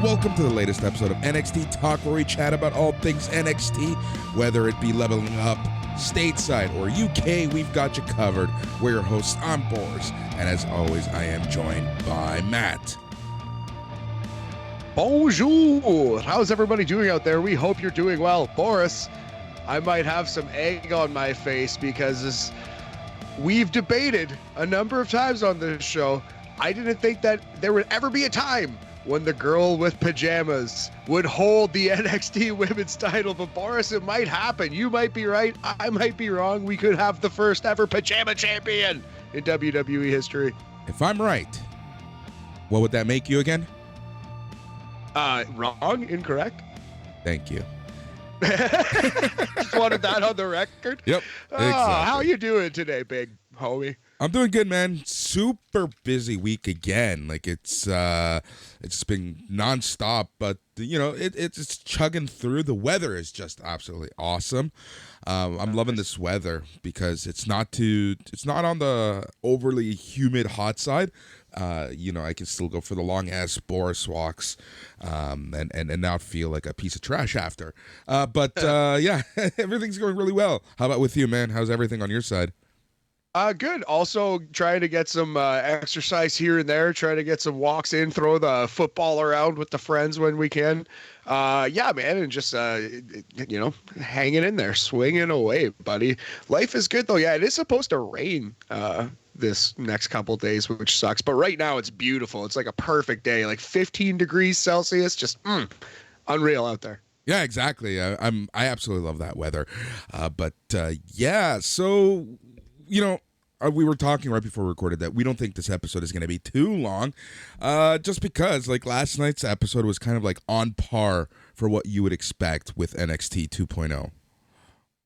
welcome to the latest episode of NXT Talk, where we chat about all things NXT, whether it be leveling up, stateside, or UK, we've got you covered. We're your hosts, I'm Boris, and as always, I am joined by Matt. Bonjour! How's everybody doing out there? We hope you're doing well. Boris, I might have some egg on my face because we've debated a number of times on this show. I didn't think that there would ever be a time when the girl with pajamas would hold the NXT women's title, but Boris, it might happen. You might be right. I might be wrong. We could have the first ever pajama champion in WWE history. If I'm right, what would that make you again? Wrong? Incorrect? Thank you. Just wanted that on the record. Yep. Exactly. How you doing today, big homie? I'm doing good, man. Super busy week again. Like it's been nonstop, but you know it's chugging through. The weather is just absolutely awesome. I'm loving this weather because it's not on the overly humid hot side. I can still go for the long ass Boris walks, and not feel like a piece of trash after. Yeah, everything's going really well. How about with you, man? How's everything on your side? Good. Also trying to get some exercise here and there, trying to get some walks in, throw the football around with the friends when we can. Yeah, man, and just, hanging in there, swinging away, buddy. Life is good, though. Yeah, it is supposed to rain this next couple days, which sucks. But right now it's beautiful. It's like a perfect day, like 15 degrees Celsius, just unreal out there. Yeah, exactly. I absolutely love that weather. Yeah, so... we were talking right before we recorded that we don't think this episode is going to be too long, just because like last night's episode was kind of like on par for what you would expect with NXT 2.0.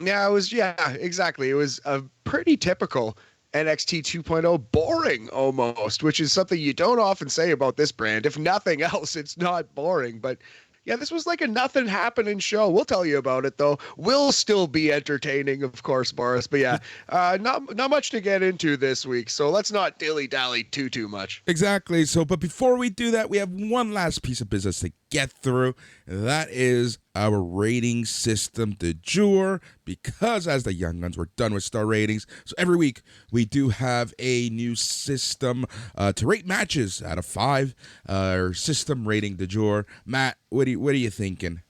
Yeah, it was. Yeah, exactly. It was a pretty typical NXT 2.0, boring almost, which is something you don't often say about this brand. If nothing else, it's not boring, but. Yeah, this was like a nothing happening show. We'll tell you about it, though. Will still be entertaining, of course, Boris. But yeah, not much to get into this week. So let's not dilly-dally too much. Exactly. So, but before we do that, we have one last piece of business to get through. And that is our rating system de jour. Because as the Young Guns, we're done with star ratings. So every week, we do have a new system to rate matches out of 5. Our system rating de jour. Matt, what are you thinking?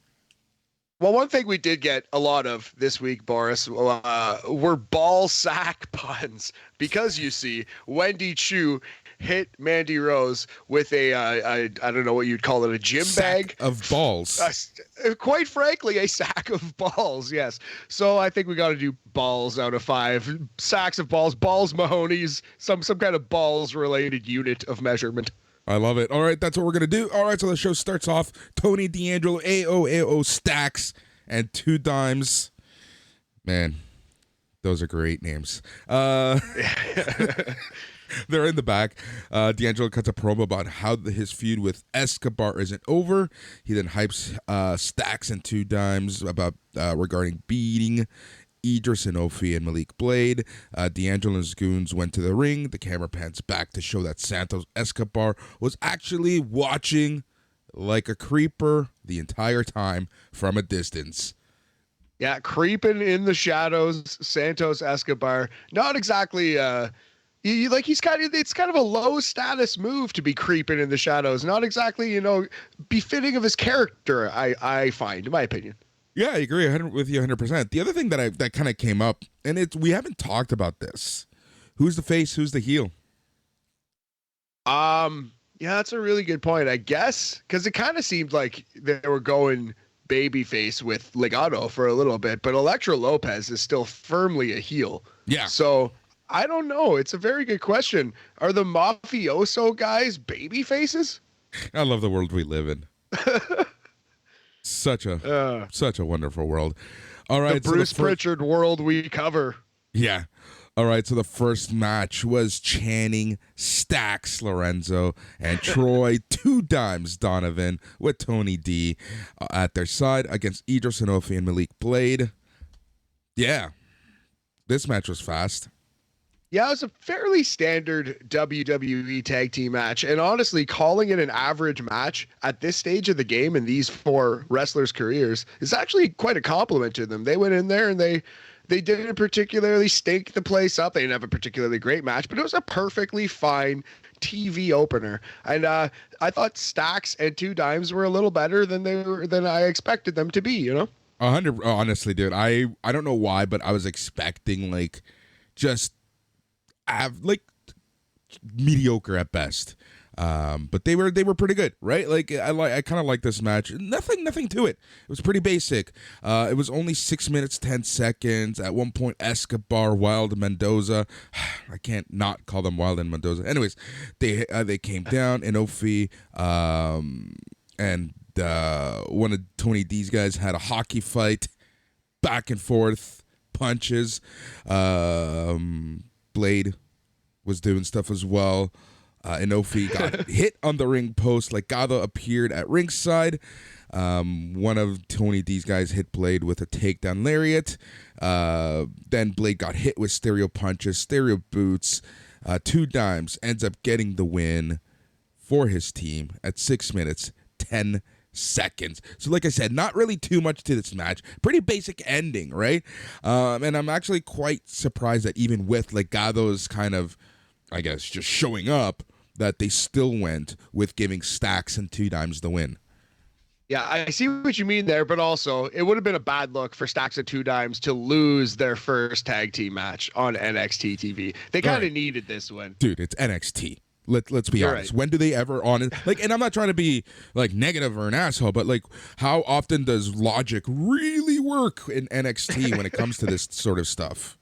Well, one thing we did get a lot of this week, Boris, were ball sack puns. Because you see, Wendy Choo hit Mandy Rose with I don't know what you'd call it, a gym sack bag of balls. Quite frankly, a sack of balls. Yes. So I think we got to do balls out of 5. Sacks of balls, Mahoney's, some kind of balls related unit of measurement. I love it. All right, that's what we're going to do. All right, so the show starts off. Tony D'Angelo, AO Stacks, and 2 Dimes. Man, those are great names. They're in the back. D'Angelo cuts a promo about how his feud with Escobar isn't over. He then hypes Stacks and 2 Dimes about regarding beating Idris Inoue and Malik Blade. D'Angelo's goons went to the ring. The camera pans back to show that Santos Escobar was actually watching like a creeper the entire time from a distance. Yeah, creeping in the shadows, Santos Escobar. Not exactly it's kind of a low status move to be creeping in the shadows. Not exactly, befitting of his character, I find, in my opinion. Yeah, I agree with you 100%. The other thing that kind of came up, and we haven't talked about this. Who's the face? Who's the heel? Yeah, that's a really good point, I guess, because it kind of seemed like they were going babyface with Legado for a little bit, but Elektra Lopez is still firmly a heel. Yeah. So I don't know. It's a very good question. Are the mafioso guys baby faces? I love the world we live in. Such a wonderful world. All right, the Bruce Pritchard world we cover. Yeah. All right, so the first match was Channing Stacks Lorenzo and Troy 2 Dimes Donovan with Tony D at their side against Idris Inoue and Malik Blade. Yeah, this match was fast. Yeah, it was a fairly standard WWE tag team match. And honestly, calling it an average match at this stage of the game in these four wrestlers' careers is actually quite a compliment to them. They went in there and they didn't particularly stink the place up. They didn't have a particularly great match, but it was a perfectly fine TV opener. And I thought Stacks and Two Dimes were a little better than I expected them to be, you know? 100, honestly, dude. I don't know why, but I was expecting like just like mediocre at best. But they were pretty good, right? Like I kind of like this match. Nothing to it. It was pretty basic. It was only 6 minutes 10 seconds. At one point, Escobar, Wild, and Mendoza. I can't not call them Wild and Mendoza. Anyways, they came down. Inofi and one of Tony D's guys had a hockey fight, back and forth punches. Blade was doing stuff as well. Inofi got hit on the ring post. Legado appeared at ringside. One of Tony D's guys hit Blade with a takedown lariat. Then Blade got hit with stereo punches, stereo boots. Two Dimes ends up getting the win for his team at 6 minutes 10 seconds. So like I said, not really too much to this match. Pretty basic ending, right? And I'm actually quite surprised that even with Legado's kind of, I guess, just showing up, that they still went with giving Stacks and Two Dimes the win. Yeah, I see what you mean there, but also it would have been a bad look for Stacks and Two Dimes to lose their first tag team match on NXT TV. They kind of needed this win. Dude, it's NXT. Let's be honest. Right. When do they ever on it? And I'm not trying to be negative or an asshole, but how often does logic really work in NXT when it comes to this sort of stuff?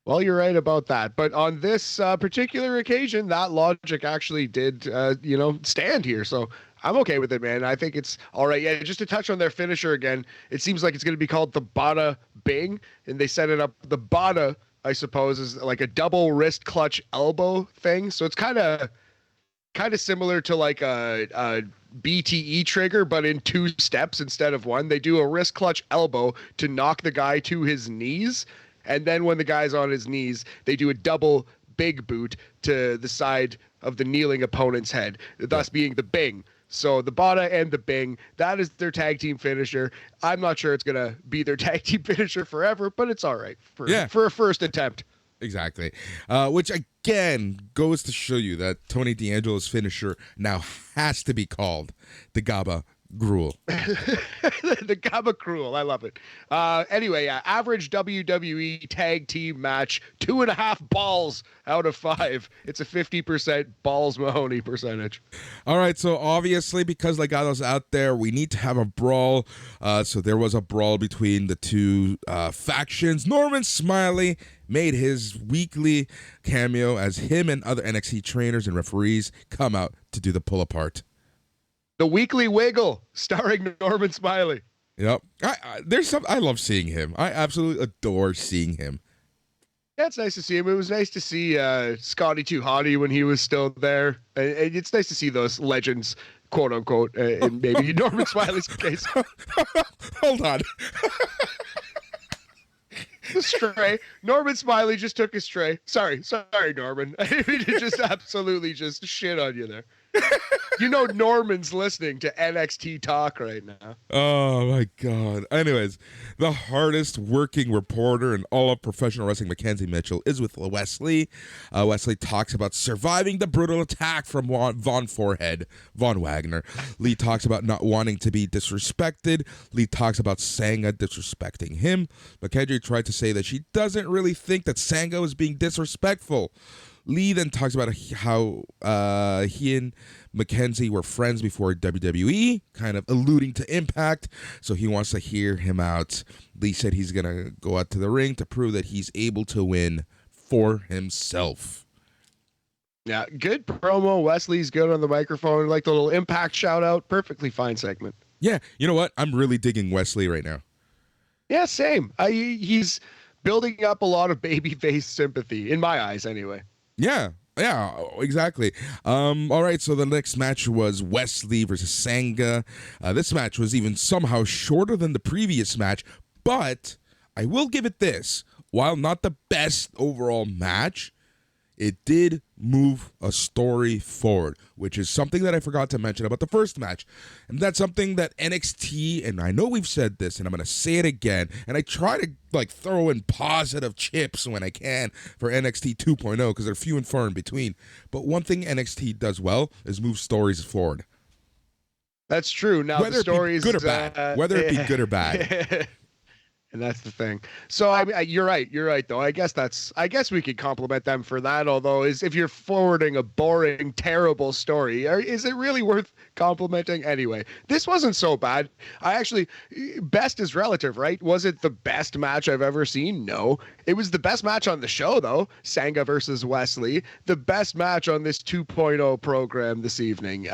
Well, you're right about that. But on this particular occasion, that logic actually did, stand here. So I'm okay with it, man. I think it's all right. Yeah, just to touch on their finisher again, it seems like it's going to be called the Bada Bing, and they set it up. The Bada, I suppose, is like a double wrist clutch elbow thing. So it's kind of similar to like a BTE trigger, but in 2 steps instead of 1. They do a wrist clutch elbow to knock the guy to his knees. And then when the guy's on his knees, they do a double big boot to the side of the kneeling opponent's head, thus being the Bing. So the Bada and the Bing, that is their tag team finisher. I'm not sure it's going to be their tag team finisher forever, but it's all right for a first attempt. Exactly. Which, again, goes to show you that Tony D'Angelo's finisher now has to be called the Gaba Gruel. The Gaba Gruel. I love it. Anyway, average WWE tag team match, 2.5 balls out of 5. It's a 50% balls Mahoney percentage. All right, so obviously because Legado's out there, we need to have a brawl. So there was a brawl between the two factions. Norman Smiley made his weekly cameo as him and other NXT trainers and referees come out to do the pull apart. The Weekly Wiggle, starring Norman Smiley. Yep. I love seeing him. I absolutely adore seeing him. Yeah, it's nice to see him. It was nice to see Scotty 2 Hottie when he was still there. And it's nice to see those legends, quote unquote, in maybe Norman Smiley's case. Hold on. The stray. Norman Smiley just took a stray. Sorry, Norman. I didn't mean to just absolutely just shit on you there. Norman's listening to NXT talk right now. Oh my God. Anyways, the hardest working reporter in all of professional wrestling, Mackenzie Mitchell, is with Wes Lee. Wes Lee talks about surviving the brutal attack from Von Wagner. Lee talks about not wanting to be disrespected. Lee talks about Sanga disrespecting him. Mackenzie tried to say that she doesn't really think that Sanga was being disrespectful. Lee then talks about how he and Mackenzie were friends before WWE, kind of alluding to Impact, so he wants to hear him out. Lee said he's going to go out to the ring to prove that he's able to win for himself. Yeah, good promo. Wesley's good on the microphone. Like the little Impact shout out. Perfectly fine segment. Yeah, you know what? I'm really digging Wesley right now. Yeah, same. He's building up a lot of babyface sympathy, in my eyes anyway. Yeah, exactly. All right, so the next match was Wes Lee versus Sanga. This match was even somehow shorter than the previous match, but I will give it this. While not the best overall match, it did move a story forward, which is something that I forgot to mention about the first match. And that's something that NXT, and I know we've said this, and I'm going to say it again, and I try to throw in positive chips when I can for NXT 2.0 because they're few and far in between. But one thing NXT does well is move stories forward. That's true. Now, whether the stories, it be good or bad. Whether it be good or bad. And that's the thing. So I mean, you're right. You're right, though. I guess we could compliment them for that. Although, if you're forwarding a boring, terrible story, is it really worth complimenting anyway? This wasn't so bad. Best is relative, right? Was it the best match I've ever seen? No. It was the best match on the show, though. Sanga versus Wes Lee. The best match on this 2.0 program this evening.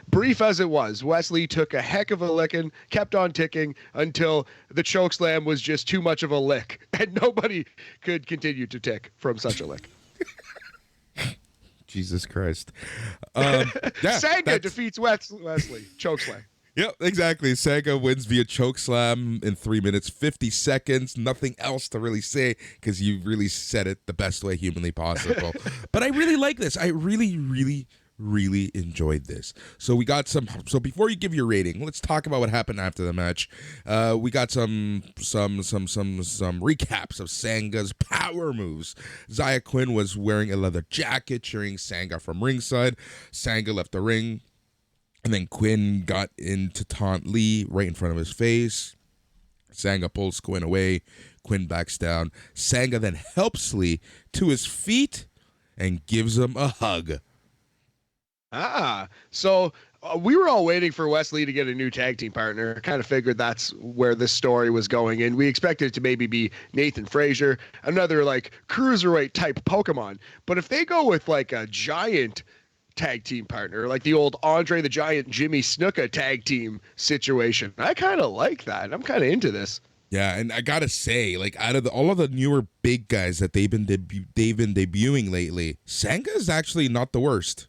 Brief as it was, Wes Lee took a heck of a licking, kept on ticking until the chokeslam was just too much of a lick, and nobody could continue to tick from such a lick. Jesus Christ. Sanga defeats Wesley. Chokeslam. Yep, exactly. Sanga wins via chokeslam in 3 minutes, 50 seconds. Nothing else to really say because you really said it the best way humanly possible. But I really like this. I really enjoyed this. So we got so before you give your rating, let's talk about what happened after the match. We got some recaps of Sanga's power moves. Xia Quinn was wearing a leather jacket, cheering Sanga from ringside. Sanga left the ring, and then Quinn got in to taunt Lee right in front of his face. Sanga pulls Quinn away. Quinn backs down. Sanga then helps Lee to his feet and gives him a hug. So we were all waiting for Wes Lee to get a new tag team partner. Kind of figured that's where this story was going, and we expected it to maybe be Nathan Frazier, another cruiserweight type Pokemon. But if they go with a giant tag team partner, like the old Andre the Giant Jimmy Snuka tag team situation, I kind of like that. I'm kind of into this. Yeah, and I gotta say, out of all of the newer big guys that they've been debuting lately, Sanga is actually not the worst.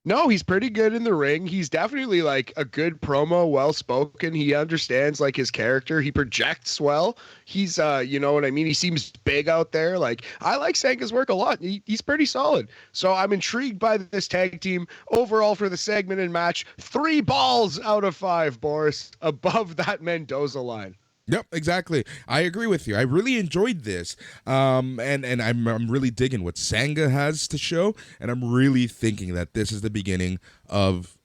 No, he's pretty good in the ring. He's definitely a good promo, well-spoken. He understands his character. He projects well. He's, you know what I mean? He seems big out there. I like Sanga's work a lot. He's pretty solid. So I'm intrigued by this tag team. Overall for the segment and match, 3 balls out of 5, Boris, above that Mendoza line. Yep, exactly. I agree with you. I really enjoyed this, and I'm really digging what Sanga has to show, and I'm really thinking that this is the beginning of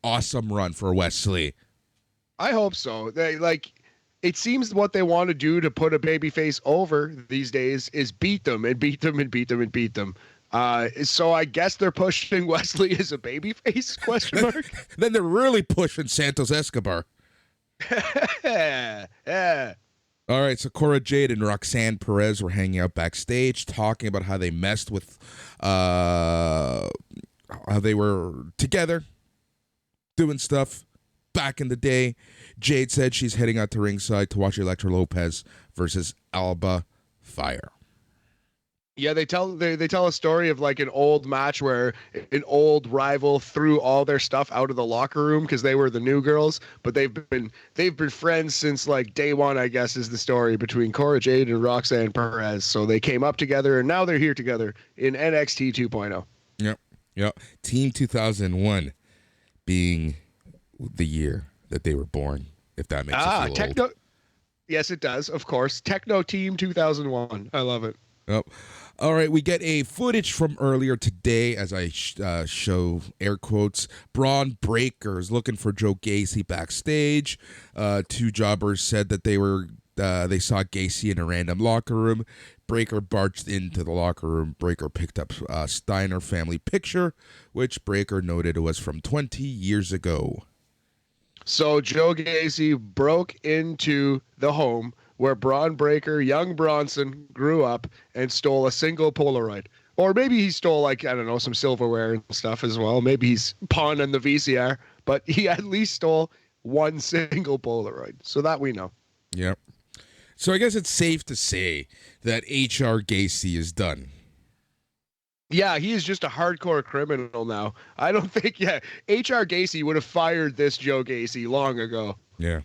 awesome run for Wes Lee. I hope so. It seems what they want to do to put a babyface over these days is beat them and beat them and beat them and beat them. So I guess they're pushing Wes Lee as a babyface? Question mark. Then they're really pushing Santos Escobar. Yeah. All right, so Cora Jade and Roxanne Perez were hanging out backstage talking about how they messed with how they were together doing stuff back in the day. Jade said she's heading out to ringside to watch Elektra Lopez versus Alba Fire. Yeah, they tell a story of an old match where an old rival threw all their stuff out of the locker room because they were the new girls, but they've been friends since day one, I guess, is the story between Cora Jade and Roxanne Perez. So they came up together and now they're here together in NXT 2.0. Yep. Team 2001 being the year that they were born, if that makes it feel Techno. old. Yes, it does. Of course. Techno Team 2001. I love it. Yep. All right, we get a footage from earlier today as I show air quotes. Bron Breakker is looking for Joe Gacy backstage. 2 jobbers said that they saw Gacy in a random locker room. Breakker barged into the locker room. Breakker picked up a Steiner family picture, which Breakker noted was from 20 years ago. So Joe Gacy broke into the home where Bron Breakker, young Bronson, grew up and stole a single Polaroid. Or maybe he stole, some silverware and stuff as well. Maybe he's pawning the VCR, but he at least stole one single Polaroid. So that we know. Yep. So I guess it's safe to say that H.R. Gacy is done. Yeah, he is just a hardcore criminal now. I don't think, H.R. Gacy would have fired this Joe Gacy long ago. Yeah.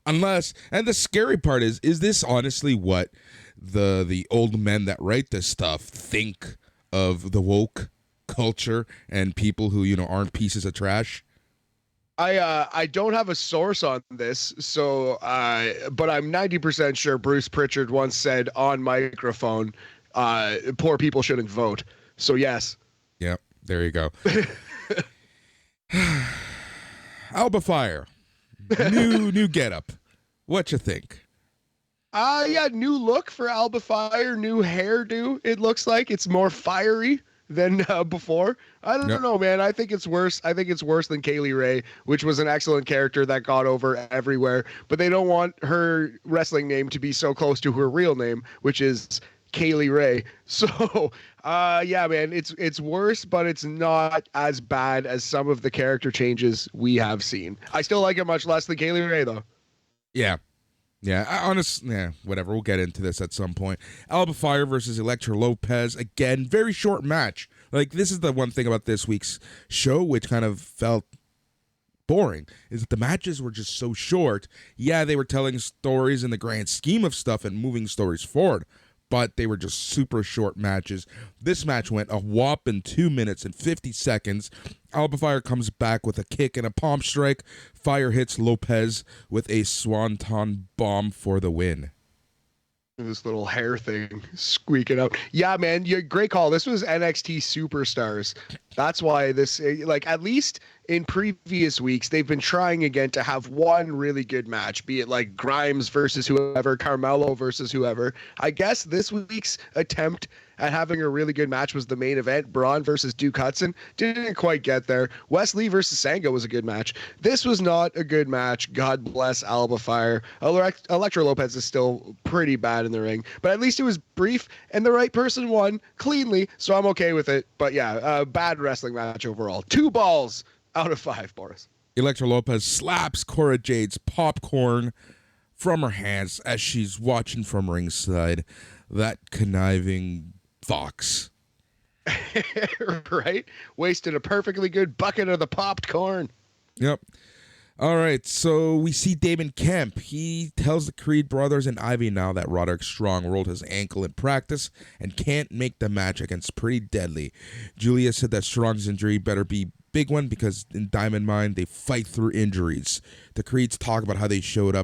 Unless, and the scary part is this honestly what the old men that write this stuff think of the woke culture and people who, aren't pieces of trash? I don't have a source on this, so but I'm 90% sure Bruce Pritchard once said on microphone, poor people shouldn't vote. So yes. Yep, there you go. Alba Fire, new getup. What you think? Yeah, new look for Alba Fire, new hairdo. It looks like it's more fiery than before. I don't know, man. I think it's worse. I think it's worse than Kaylee Ray, which was an excellent character that got over everywhere. But they don't want her wrestling name to be so close to her real name, which is Kaylee Ray. So, yeah, man, it's worse, but it's not as bad as some of the character changes we have seen. I still like it much less than Kaylee Ray, though. Yeah. Yeah, whatever. We'll get into this at some point. Alba Fire versus Elektra Lopez. Again, very short match. Like, this is the one thing about this week's show, which kind of felt boring, is that the matches were just so short. Yeah, they were telling stories in the grand scheme of stuff and moving stories forward, but they were just super short matches. This match went a whopping 2 minutes and 50 seconds. Alba Fire comes back with a kick and a palm strike. Fire hits Lopez with a swanton bomb for the win. This little hair thing squeaking out. Yeah, man, great call. This was NXT Superstars. That's why this, like, at least in previous weeks, they've been trying again to have one really good match, be it like Grimes versus whoever, Carmelo versus whoever. I guess this week's attempt at having a really good match was the main event, Bron versus Duke Hudson. Didn't quite get there. Wes Lee versus Sanga was a good match. This was not a good match. God bless Alba Fire. Elektra Lopez is still pretty bad in the ring, but at least it was brief and the right person won cleanly, so I'm okay with it. But yeah, bad wrestling match overall. 2 balls out of 5, Boris. Elektra Lopez slaps Cora Jade's popcorn from her hands as she's watching from ringside. That conniving fox. Right? Wasted a perfectly good bucket of the popped corn. Yep. All right, so we see Damon Kemp. He tells the Creed brothers and Ivy now that Roderick Strong rolled his ankle in practice and can't make the match against Pretty Deadly. Julia said that Strong's injury better be big one because in Diamond Mine they fight through injuries. The Creeds talk about how they showed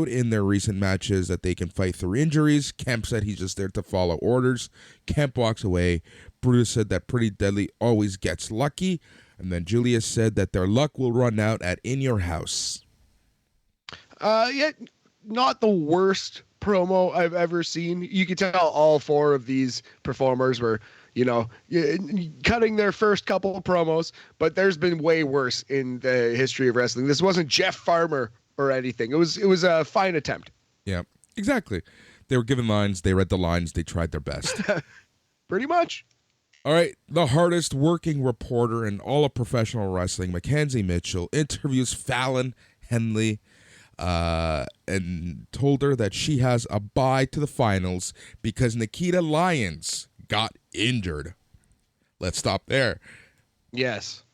in their recent matches that they can fight through injuries. Kemp said he's just there to follow orders. Kemp walks away. Brutus said that Pretty Deadly always gets lucky. And then Julia said that their luck will run out at In Your House. Yeah, not the worst promo I've ever seen. You could tell all 4 of these performers were, cutting their first couple of promos, but there's been way worse in the history of wrestling. This wasn't Jeff Farmer or anything. It was a fine attempt. Yeah, exactly. They were given lines. They read the lines. They tried their best. Pretty much. All right, the hardest working reporter in all of professional wrestling, Mackenzie Mitchell, interviews Fallon Henley and told her that she has a bye to the finals because Nikkita Lyons got injured. Let's stop there. Yes.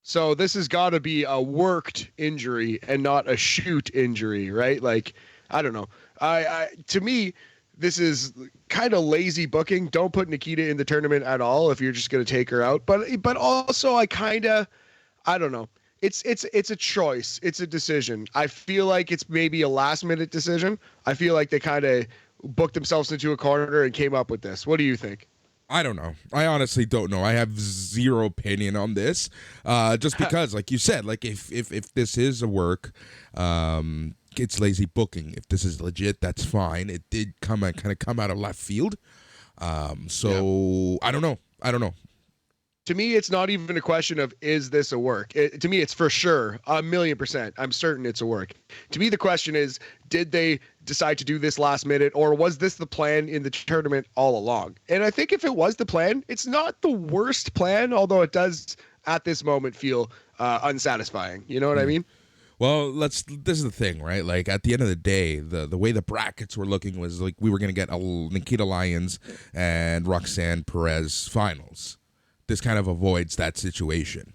So this has got to be a worked injury and not a shoot injury, right? Like, I don't know. To me, this is kind of lazy booking. Don't put Nikkita in the tournament at all if you're just going to take her out. But also I don't know. It's a choice. It's a decision. I feel like it's maybe a last minute decision. I feel like they kind of booked themselves into a corner and came up with this. What do you think? I don't know. I honestly don't know. I have zero opinion on this. Just because, like you said, like if this is a work, it's lazy booking. If this is legit, that's fine. It did come out of left field. So yeah. I don't know. To me, it's not even a question of, is this a work? To me, it's for sure, 1,000,000%. I'm certain it's a work. To me, the question is, did they decide to do this last minute, or was this the plan in the tournament all along? And I think if it was the plan, it's not the worst plan, although it does, at this moment, feel unsatisfying. You know what I mean? Well, this is the thing, right? Like, at the end of the day, the way the brackets were looking was like we were going to get a Nikkita Lyons and Roxanne Perez finals. This kind of avoids that situation.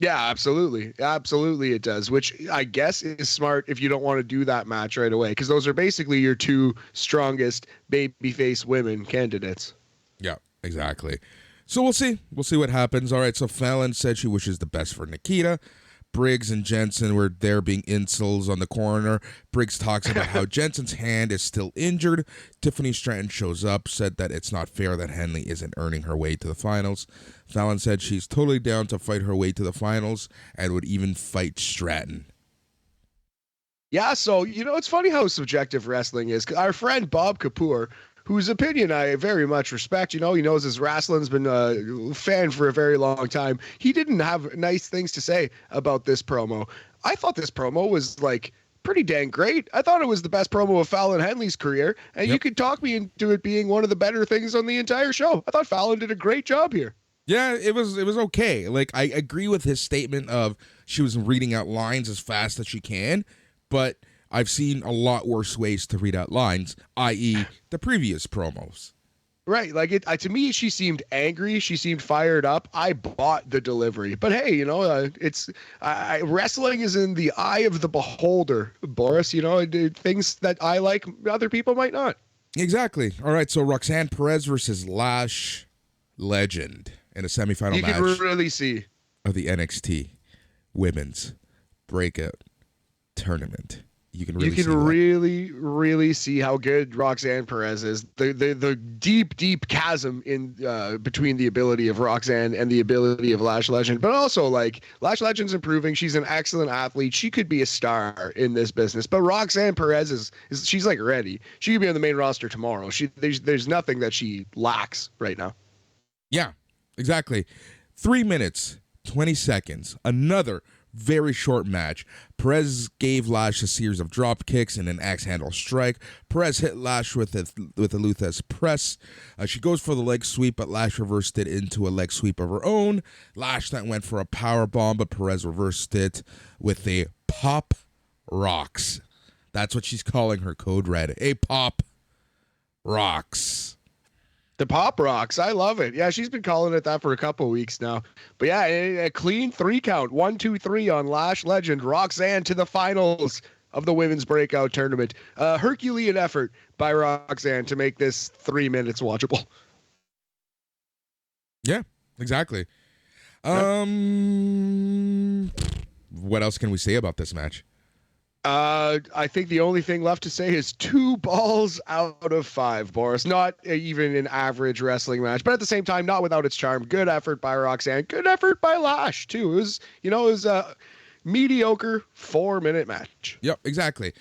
Yeah, absolutely. Absolutely it does, which I guess is smart if you don't want to do that match right away, because those are basically your 2 strongest babyface women candidates. Yeah, Exactly. So we'll see. We'll see what happens. All right, so Fallon said she wishes the best for Nikkita. Briggs and Jensen were there being insults on the corner. Briggs talks about how Jensen's hand is still injured. Tiffany Stratton shows up, said that it's not fair that Henley isn't earning her way to the finals. Fallon said she's totally down to fight her way to the finals and would even fight Stratton. Yeah, so, it's funny how subjective wrestling is. Our friend Bob Kapoor, whose opinion I very much respect, he knows his wrestling's been a fan for a very long time. He didn't have nice things to say about this promo. I thought this promo was, pretty dang great. I thought it was the best promo of Fallon Henley's career, and you could talk me into it being one of the better things on the entire show. I thought Fallon did a great job here. Yeah, it was okay. I agree with his statement of she was reading out lines as fast as she can, but I've seen a lot worse ways to read out lines, i.e. the previous promos. Right. To me, she seemed angry. She seemed fired up. I bought the delivery. But hey, wrestling is in the eye of the beholder, Boris. Things that I like, other people might not. Exactly. All right, so Roxanne Perez versus Lash Legend in a semifinal match. You can really see. Of the NXT Women's Breakout Tournament. You can really see how good Roxanne Perez is. The deep chasm in between the ability of Roxanne and the ability of Lash Legend. But also, Lash Legend's improving. She's an excellent athlete. She could be a star in this business. But Roxanne Perez is she's ready. She could be on the main roster tomorrow. There's nothing that she lacks right now. Yeah, exactly. 3 minutes, 20 seconds. Another very short match. Perez gave Lash a series of drop kicks and an axe handle strike. Perez hit Lash with a Luthez press. She goes for the leg sweep, but Lash reversed it into a leg sweep of her own. Lash then went for a power bomb, but Perez reversed it with a pop rocks. That's what she's calling her code red. A pop rocks. The Pop Rocks. I love it. Yeah, she's been calling it that for a couple of weeks now. But yeah, a clean 3 count. 1, 2, 3 on Lash Legend. Roxanne to the finals of the Women's Breakout Tournament. Herculean effort by Roxanne to make this 3 minutes watchable. Yeah, exactly. What else can we say about this match? I think the only thing left to say is 2 balls out of 5, Boris. Not even an average wrestling match, but at the same time, not without its charm. Good effort by Roxanne. Good effort by Lash, too. It was a mediocre 4-minute match. Yep, exactly.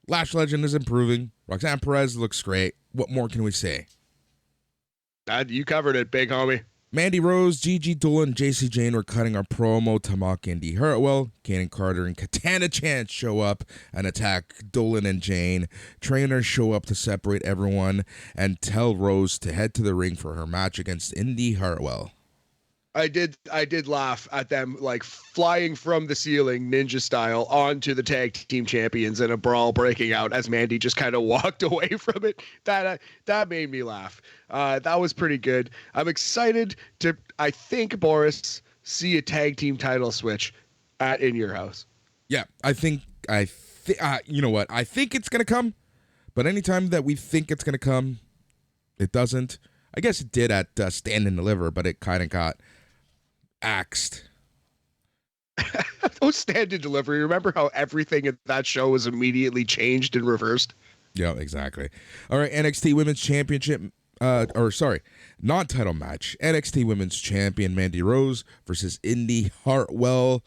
Lash Legend is improving. Roxanne Perez looks great. What more can we say? You covered it, big homie. Mandy Rose, Gigi Dolan, and JC Jane were cutting our promo to mock Indy Hartwell. Kanan Carter and Katana Chance show up and attack Dolan and Jane. Trainers show up to separate everyone and tell Rose to head to the ring for her match against Indy Hartwell. I did laugh at them flying from the ceiling ninja style onto the tag team champions and a brawl breaking out as Mandy just kind of walked away from it. That made me laugh. That was pretty good. I'm excited to, I think, Boris, see a tag team title switch In Your House. Yeah, you know what? I think it's going to come, but anytime that we think it's going to come, it doesn't. I guess it did at Stand and Deliver, but it kind of got axed. Those Stand and Deliver, remember how everything at that show was immediately changed and reversed? Yeah, exactly. All right, NXT Women's Championship, non-title match. NXT Women's Champion Mandy Rose versus Indy Hartwell.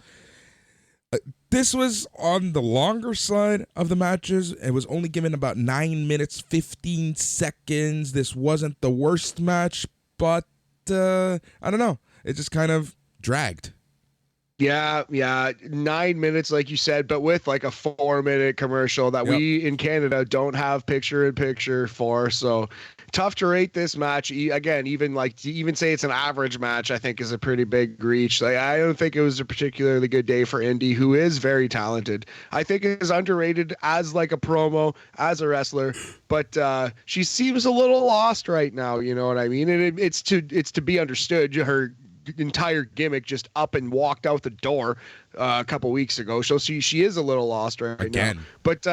This was on the longer side of the matches. It was only given about 9 minutes, 15 seconds. This wasn't the worst match, but I don't know. It just kind of dragged. Yeah. 9 minutes, like you said, but with a 4-minute commercial that we in Canada don't have picture-in-picture for. So tough to rate this match. Again, even to even say it's an average match, I think is a pretty big reach. I don't think it was a particularly good day for Indy, who is very talented. I think is underrated as a promo, as a wrestler, but she seems a little lost right now. You know what I mean? And it's to be understood. Her entire gimmick just up and walked out the door a couple weeks ago, so she is a little lost right now. But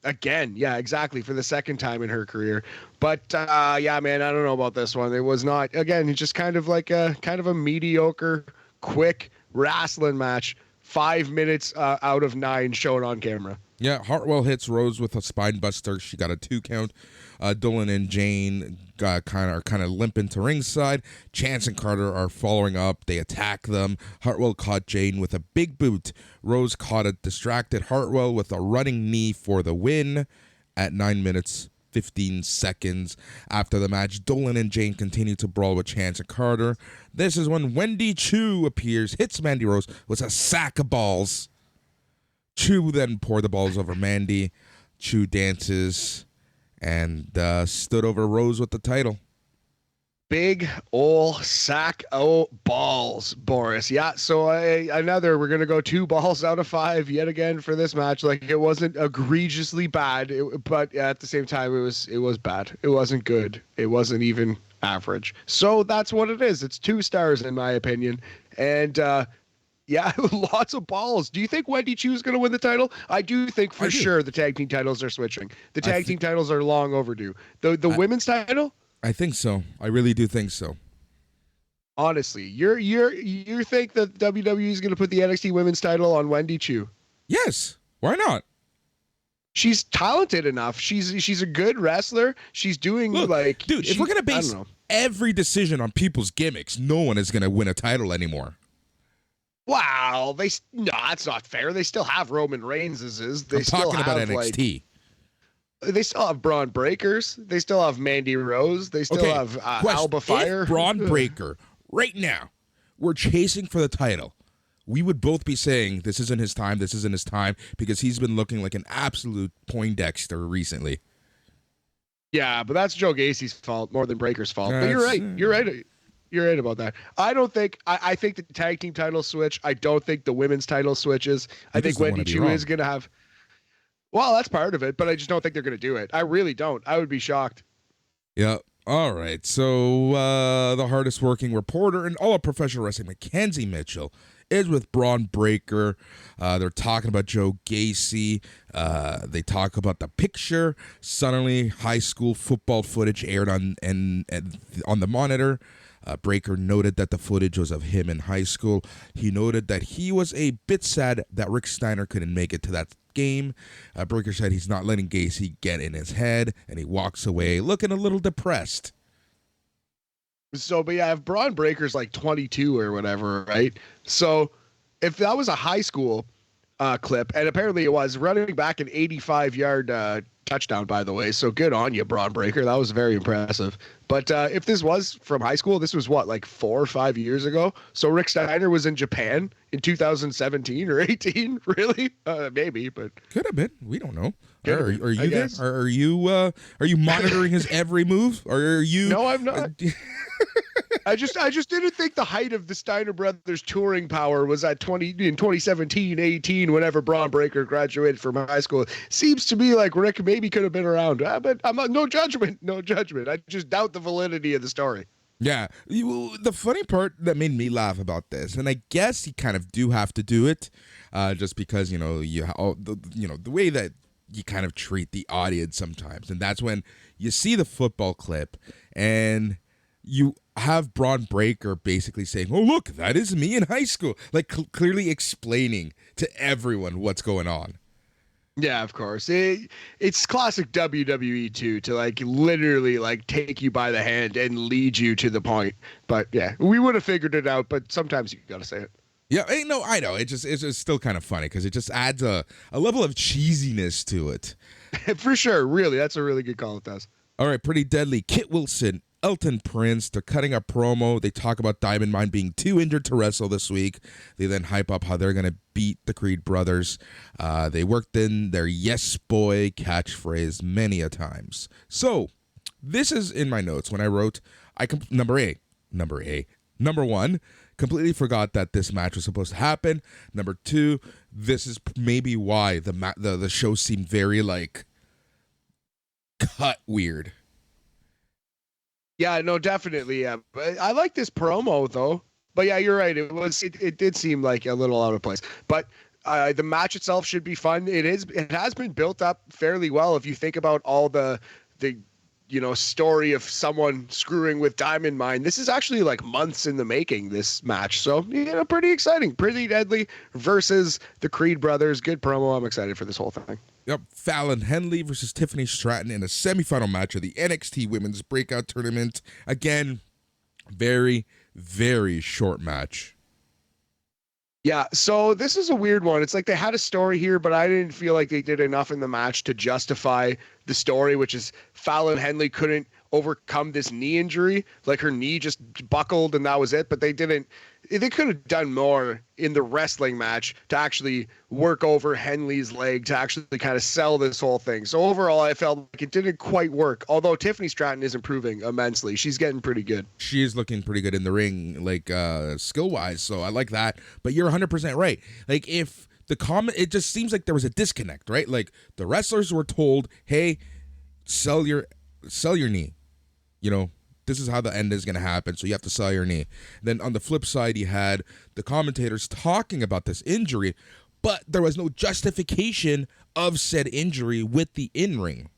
Again, yeah, exactly, for the second time in her career. But yeah, man, I don't know about this one. It was not, again, it's just kind of a mediocre, quick wrestling match. 5 minutes out of 9 shown on camera. Yeah, Hartwell hits Rose with a spine buster. She got a 2 count. Dolan and Jane are kind of limping to ringside. Chance and Carter are following up. They attack them. Hartwell caught Jane with a big boot. Rose caught a distracted Hartwell with a running knee for the win at 9 minutes 15 seconds. After the match, Dolan and Jane continue to brawl with Chance and Carter. This is when Wendy Choo appears, hits Mandy Rose with a sack of balls. Choo then poured the balls over Mandy. Choo dances and stood over Rose with the title. Big ol' sack o' balls, Boris. Yeah, so we're going to go 2 balls out of 5 yet again for this match. Like, it wasn't egregiously bad, but at the same time, it was bad. It wasn't good. It wasn't even average. So that's what it is. It's 2 stars in my opinion. And yeah, lots of balls. Do you think Wendy Choo is going to win the title? I do think for sure the tag team titles are switching. The tag team titles are long overdue. The women's title? I think so. I really do think so. Honestly, you think that WWE is going to put the NXT women's title on Wendy Choo? Yes. Why not? She's talented enough. She's a good wrestler. She's doing dude. If we're gonna base every decision on people's gimmicks, no one is gonna win a title anymore. Wow, that's not fair. They still have Roman Reigns. They still talking about NXT. They still have Bron Breakkers. They still have Mandy Rose. They still have Alba Fire. If Bron Breakker, right now, we're chasing for the title, we would both be saying this isn't his time, because he's been looking like an absolute Poindexter recently. Yeah, but that's Joe Gacy's fault more than Breakker's fault. But you're right. You're right about that. I think the tag team title switch. I don't think the women's title switches. I think Wendy Choo is going to have. Well, that's part of it, but I just don't think they're going to do it. I really don't. I would be shocked. Yeah. All right. So the hardest working reporter in all of professional wrestling, Mackenzie Mitchell, is with Bron Breakker. They're talking about Joe Gacy. They talk about the picture. Suddenly, high school football footage aired on the monitor. Breakker noted that the footage was of him in high school. He noted that he was a bit sad that Rick Steiner couldn't make it to that game. Breakker said he's not letting Gacy get in his head, and he walks away looking a little depressed. So, but yeah, if Bron Breakker's like 22 or whatever, right? So if that was a high school clip, and apparently it was, running back an 85-yard touchdown, by the way. So good on you, Bron Breakker. That was very impressive. But if this was from high school, this was what, like 4 or 5 years ago? So Rick Steiner was in Japan in 2017 or 18? Really? Maybe, but could have been. We don't know. Are you there? Are you monitoring his every move? Or are you? No, I'm not. I just didn't think the height of the Steiner brothers touring power was at 2017, 18, whenever Bron Breakker graduated from high school. Seems to me like Rick maybe could have been around, but I'm no judgment. I just doubt the validity of the story. Yeah, the funny part that made me laugh about this, and I guess you kind of do have to do it, just because the way that you kind of treat the audience sometimes, and that's when you see the football clip and you have Bron Breakker basically saying, "Oh, look, that is me in high school," like clearly explaining to everyone what's going on. Yeah, of course. It's classic WWE too, to like literally like take you by the hand and lead you to the point. But yeah, we would have figured it out, but sometimes you got to say it. Yeah, no, I know. It's just still kind of funny because it just adds a level of cheesiness to it. For sure, really. That's a really good call, it does. All right, Pretty Deadly. Kit Wilson, Elton Prince, they're cutting a promo. They talk about Diamond Mine being too injured to wrestle this week. They then hype up how they're going to beat the Creed brothers. They worked in their yes boy catchphrase many a times. So this is in my notes when I wrote, number one, completely forgot that this match was supposed to happen. Number two, this is maybe why the show seemed very like cut weird. Yeah, no, definitely. Yeah, but I like this promo though. But yeah, you're right. It did seem like a little out of place. But The match itself should be fun. It has been built up fairly well. If you think about all the story of someone screwing with Diamond Mine, this is actually like months in the making, this match. So, pretty exciting, pretty deadly versus the Creed brothers. Good promo. I'm excited for this whole thing. Yep, Fallon Henley versus Tiffany Stratton in a semifinal match of the NXT Women's Breakout Tournament. Again, very, very short match. Yeah, so this is a weird one. It's like they had a story here, but I didn't feel like they did enough in the match to justify the story, which is Fallon Henley couldn't overcome this knee injury. Like her knee just buckled and that was it, but they didn't. They could have done more in the wrestling match to actually work over Henley's leg to actually kind of sell this whole thing. So overall, I felt like it didn't quite work, although Tiffany Stratton is improving immensely. She's getting pretty good. She is looking pretty good in the ring, like skill-wise, so I like that. But you're 100% right. Like, if the comment, it just seems like there was a disconnect, right? Like, the wrestlers were told, hey, sell your knee. This is how the end is going to happen, so you have to sell your knee. Then on the flip side, you had the commentators talking about this injury, but there was no justification of said injury with the in-ring.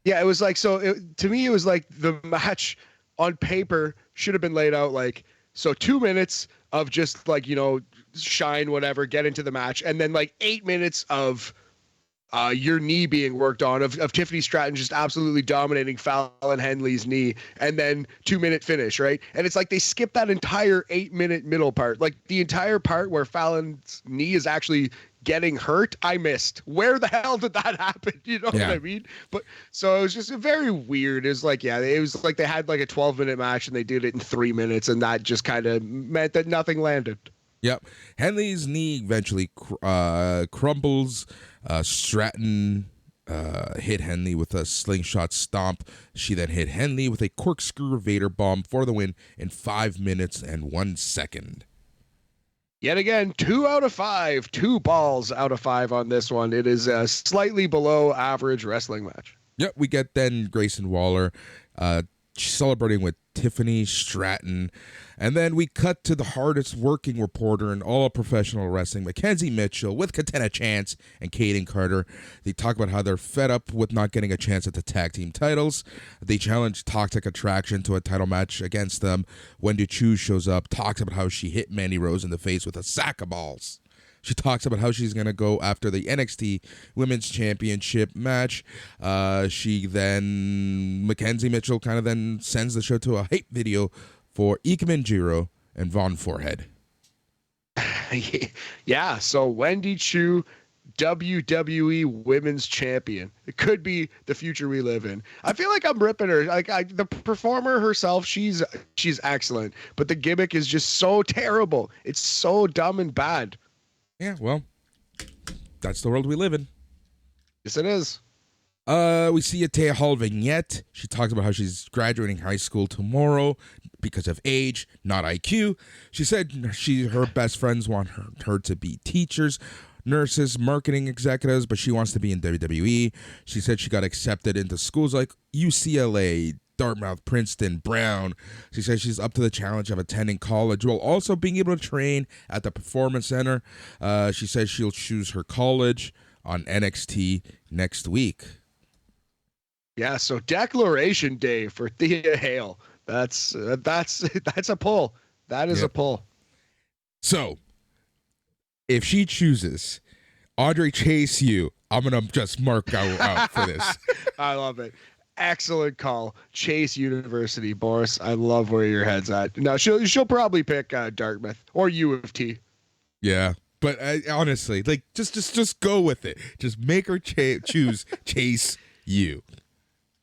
Yeah, it was like, to me, it was like the match on paper should have been laid out like, so 2 minutes of just like, shine, whatever, get into the match, and then like 8 minutes of your knee being worked on, of Tiffany Stratton just absolutely dominating Fallon Henley's knee, and then 2-minute finish, right? And it's like they skipped that entire 8-minute middle part. Like the entire part where Fallon's knee is actually getting hurt, I missed. Where the hell did that happen? You know what I mean? But so it was just very weird. It was like, it was like they had like a 12-minute match and they did it in 3 minutes, and that just kind of meant that nothing landed. Yep. Henley's knee eventually crumbles. Stratton hit Henley with a slingshot stomp. She then hit Henley with a corkscrew Vader bomb for the win in 5 minutes and 1 second. Yet again, 2 out of 5, 2 balls out of 5 on this one. It is a slightly below average wrestling match. Yep, we get then Grayson Waller celebrating with Tiffany Stratton. And then we cut to the hardest working reporter in all of professional wrestling, Mackenzie Mitchell, with Katana Chance and Kaden Carter. They talk about how they're fed up with not getting a chance at the tag team titles. They challenge Toxic Attraction to a title match against them. Wendy Choo shows up, talks about how she hit Mandy Rose in the face with a sack of balls. She talks about how she's going to go after the NXT Women's Championship match. Mackenzie Mitchell kind of then sends the show to a hate video for Ikemen Jiro and Von Forehead. Yeah, so Wendy Choo, WWE Women's Champion. It could be the future we live in. I feel like I'm ripping her. The performer herself, she's excellent, but the gimmick is just so terrible. It's so dumb and bad. Yeah, well, that's the world we live in. Yes, it is. We see a Taya Hall vignette. She talks about how she's graduating high school tomorrow because of age, not IQ. She said her best friends want her to be teachers, nurses, marketing executives, but she wants to be in WWE. She said she got accepted into schools like UCLA, Dartmouth, Princeton, Brown. She says she's up to the challenge of attending college while also being able to train at the Performance Center. She says she'll choose her college on NXT next week. Yeah, so Declaration Day for Thea Hale. That's a pull. That is a pull. So, if she chooses Andre Chase U, I'm gonna just mark out for this. I love it. Excellent call. Chase University, Boris. I love where your head's at. Now she'll probably pick Dartmouth or U of T. Yeah, but honestly, like just go with it. Just make her choose Chase U.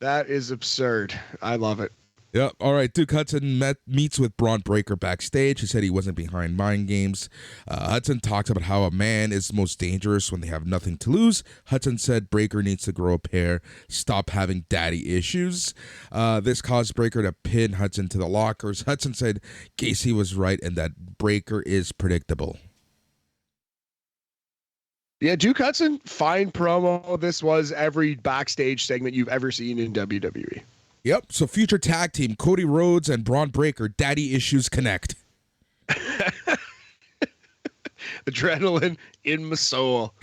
That is absurd. I love it. Yep. All right. Duke Hudson meets with Bron Breakker backstage. He said he wasn't behind mind games. Hudson talks about how a man is most dangerous when they have nothing to lose. Hudson said Breakker needs to grow a pair, stop having daddy issues. This caused Breakker to pin Hudson to the lockers. Hudson said Gacy was right and that Breakker is predictable. Yeah, Duke Hudson, fine promo. This was every backstage segment you've ever seen in WWE. Yep, so future tag team, Cody Rhodes and Bron Breakker, daddy issues connect. Adrenaline in my soul.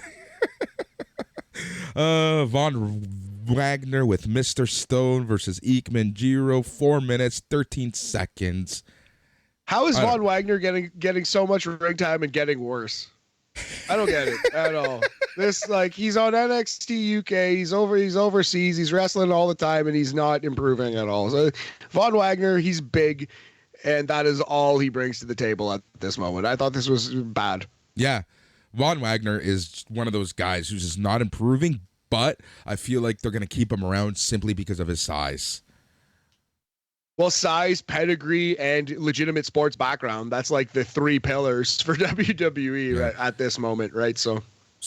Von Wagner with Mr. Stone versus Ekman Jiro, 4 minutes, 13 seconds. How is Von Wagner getting so much ring time and getting worse? I don't get it at all. This, like, he's on NXT UK, he's overseas, he's wrestling all the time, and he's not improving at all. So Von Wagner, he's big, and that is all he brings to the table at this moment. I thought this was bad. Yeah. Von Wagner is one of those guys who's just not improving, but I feel like they're going to keep him around simply because of his size. Well, size, pedigree, and legitimate sports background. That's like the 3 pillars for WWE right at this moment, right? So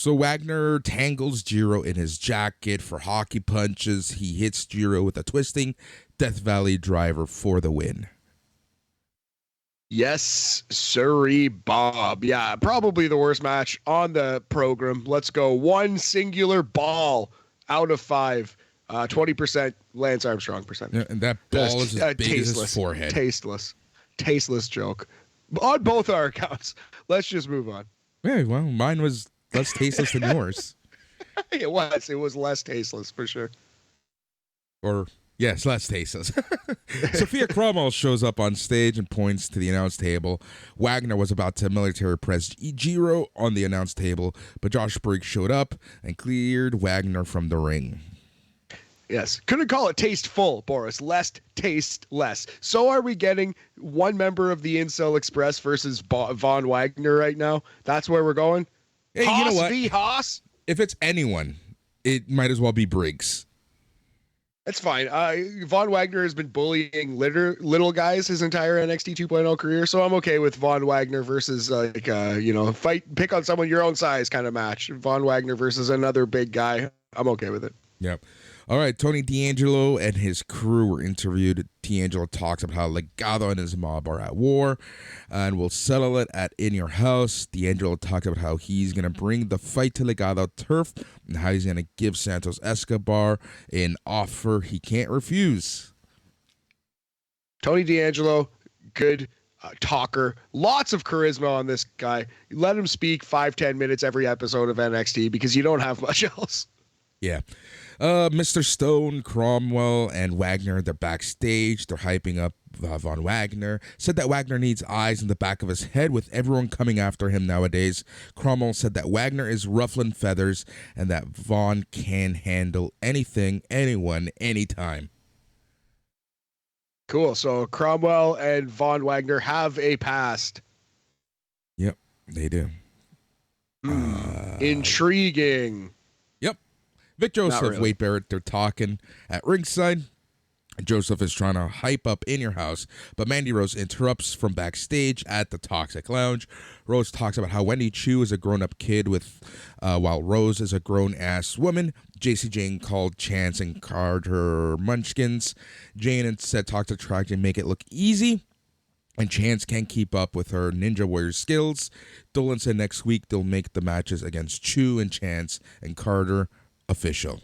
Wagner tangles Jiro in his jacket for hockey punches. He hits Jiro with a twisting Death Valley driver for the win. Yes, sirree, Bob. Yeah, probably the worst match on the program. Let's go. 1 singular ball out of 5. 20% Lance Armstrong percentage. Yeah, and that ball is as big as his forehead. Tasteless joke. On both our accounts. Let's just move on. Yeah, well, mine was less tasteless than yours. It was less tasteless for sure. Or yes, less tasteless. Sophia Cromwell shows up on stage and points to the announce table. Wagner was about to military press Jiro on the announce table, but Josh Briggs showed up and cleared Wagner from the ring. Yes. Couldn't call it tasteful, Boris. Less taste less. So are we getting one member of the Incel Express versus Von Wagner right now? That's where we're going? Hey, Haas you know what? v. Haas? If it's anyone, it might as well be Briggs. That's fine. Von Wagner has been bullying little guys his entire NXT 2.0 career, so I'm okay with Von Wagner versus pick on someone your own size kind of match. Von Wagner versus another big guy. I'm okay with it. Yep. All right, Tony D'Angelo and his crew were interviewed. D'Angelo talks about how Legado and his mob are at war and will settle it at In Your House. D'Angelo talks about how he's going to bring the fight to Legado turf and how he's going to give Santos Escobar an offer he can't refuse. Tony D'Angelo, good talker. Lots of charisma on this guy. Let him speak 5-10 minutes every episode of NXT because you don't have much else. Yeah. Mr. Stone, Cromwell, and Wagner, they're backstage. They're hyping up Von Wagner. Said that Wagner needs eyes in the back of his head with everyone coming after him nowadays. Cromwell said that Wagner is ruffling feathers and that Von can handle anything, anyone, anytime. Cool. So Cromwell and Von Wagner have a past. Yep, they do. Intriguing. Vic Joseph, really. Wade Barrett, they're talking at ringside. Joseph is trying to hype up In Your House, but Mandy Rose interrupts from backstage at the Toxic Lounge. Rose talks about how Wendy Choo is a grown-up kid while Rose is a grown-ass woman. JC Jane called Chance and Carter munchkins. Jane instead talked to try to make it look easy, and Chance can't keep up with her Ninja Warrior skills. Dolan said next week they'll make the matches against Choo and Chance and Carter official.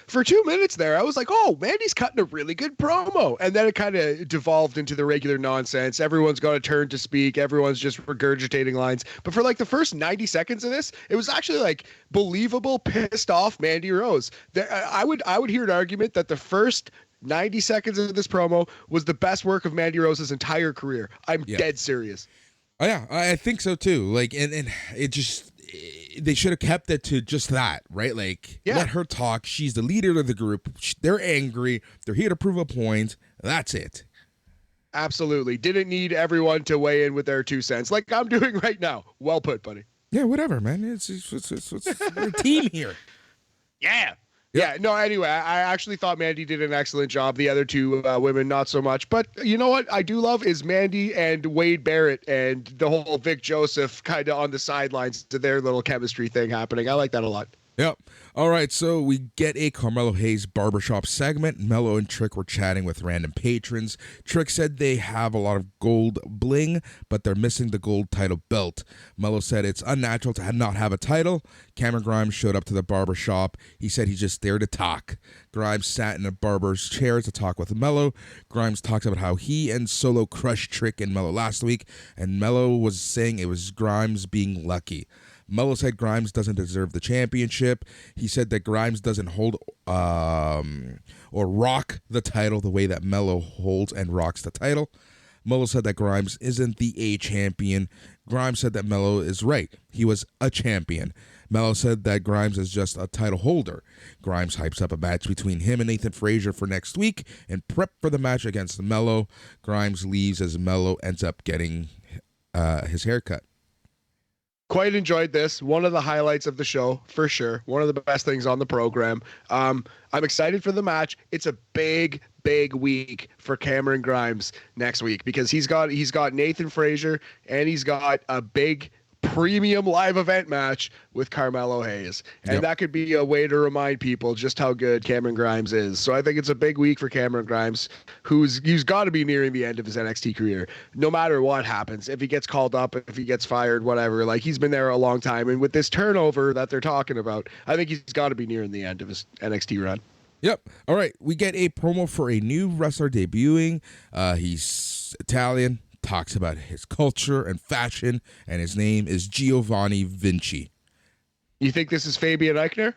For 2 minutes there, I was like, oh, Mandy's cutting a really good promo. And then it kind of devolved into the regular nonsense. Everyone's got a turn to speak. Everyone's just regurgitating lines. But for the first 90 seconds of this, it was actually believable, pissed off Mandy Rose. I would hear an argument that the first 90 seconds of this promo was the best work of Mandy Rose's entire career. I'm dead serious. Oh, yeah, I think so too. And it just... They should have kept it to just that, right? Let her talk. She's the leader of the group. They're angry. They're here to prove a point. That's it. Absolutely. Didn't need everyone to weigh in with their 2 cents like I'm doing right now. Well put, buddy. Yeah, whatever, man. It's we're a team here. Yeah. Yeah, no, anyway, I actually thought Mandy did an excellent job. The other 2 women, not so much. But you know what I do love is Mandy and Wade Barrett and the whole Vic Joseph kind of on the sidelines to their little chemistry thing happening. I like that a lot. Yep. All right, so we get a Carmelo Hayes barbershop segment. Mello and Trick were chatting with random patrons. Trick said they have a lot of gold bling, but they're missing the gold title belt. Mello said it's unnatural to not have a title. Cameron Grimes showed up to the barbershop. He said he's just there to talk. Grimes sat in a barber's chair to talk with Mello. Grimes talks about how he and Solo crushed Trick and Mello last week, and Mello was saying it was Grimes being lucky. Mello said Grimes doesn't deserve the championship. He said that Grimes doesn't hold or rock the title the way that Mello holds and rocks the title. Mello said that Grimes isn't the A champion. Grimes said that Mello is right. He was a champion. Mello said that Grimes is just a title holder. Grimes hypes up a match between him and Nathan Frazier for next week and prep for the match against Mello. Grimes leaves as Mello ends up getting his haircut. Quite enjoyed this. One of the highlights of the show, for sure. One of the best things on the program. I'm excited for the match. It's a big week for Cameron Grimes next week because he's got Nathan Frazier and he's got a big premium live event match with Carmelo Hayes. And that could be a way to remind people just how good Cameron Grimes is. So I think it's a big week for Cameron Grimes, he's got to be nearing the end of his NXT career, no matter what happens. If he gets called up, if he gets fired, whatever, like he's been there a long time. And with this turnover that they're talking about, I think he's got to be nearing the end of his NXT run. Yep. All right. We get a promo for a new wrestler debuting. He's Italian. Talks about his culture and fashion, and his name is Giovanni Vinci. You think this is Fabian Eichner?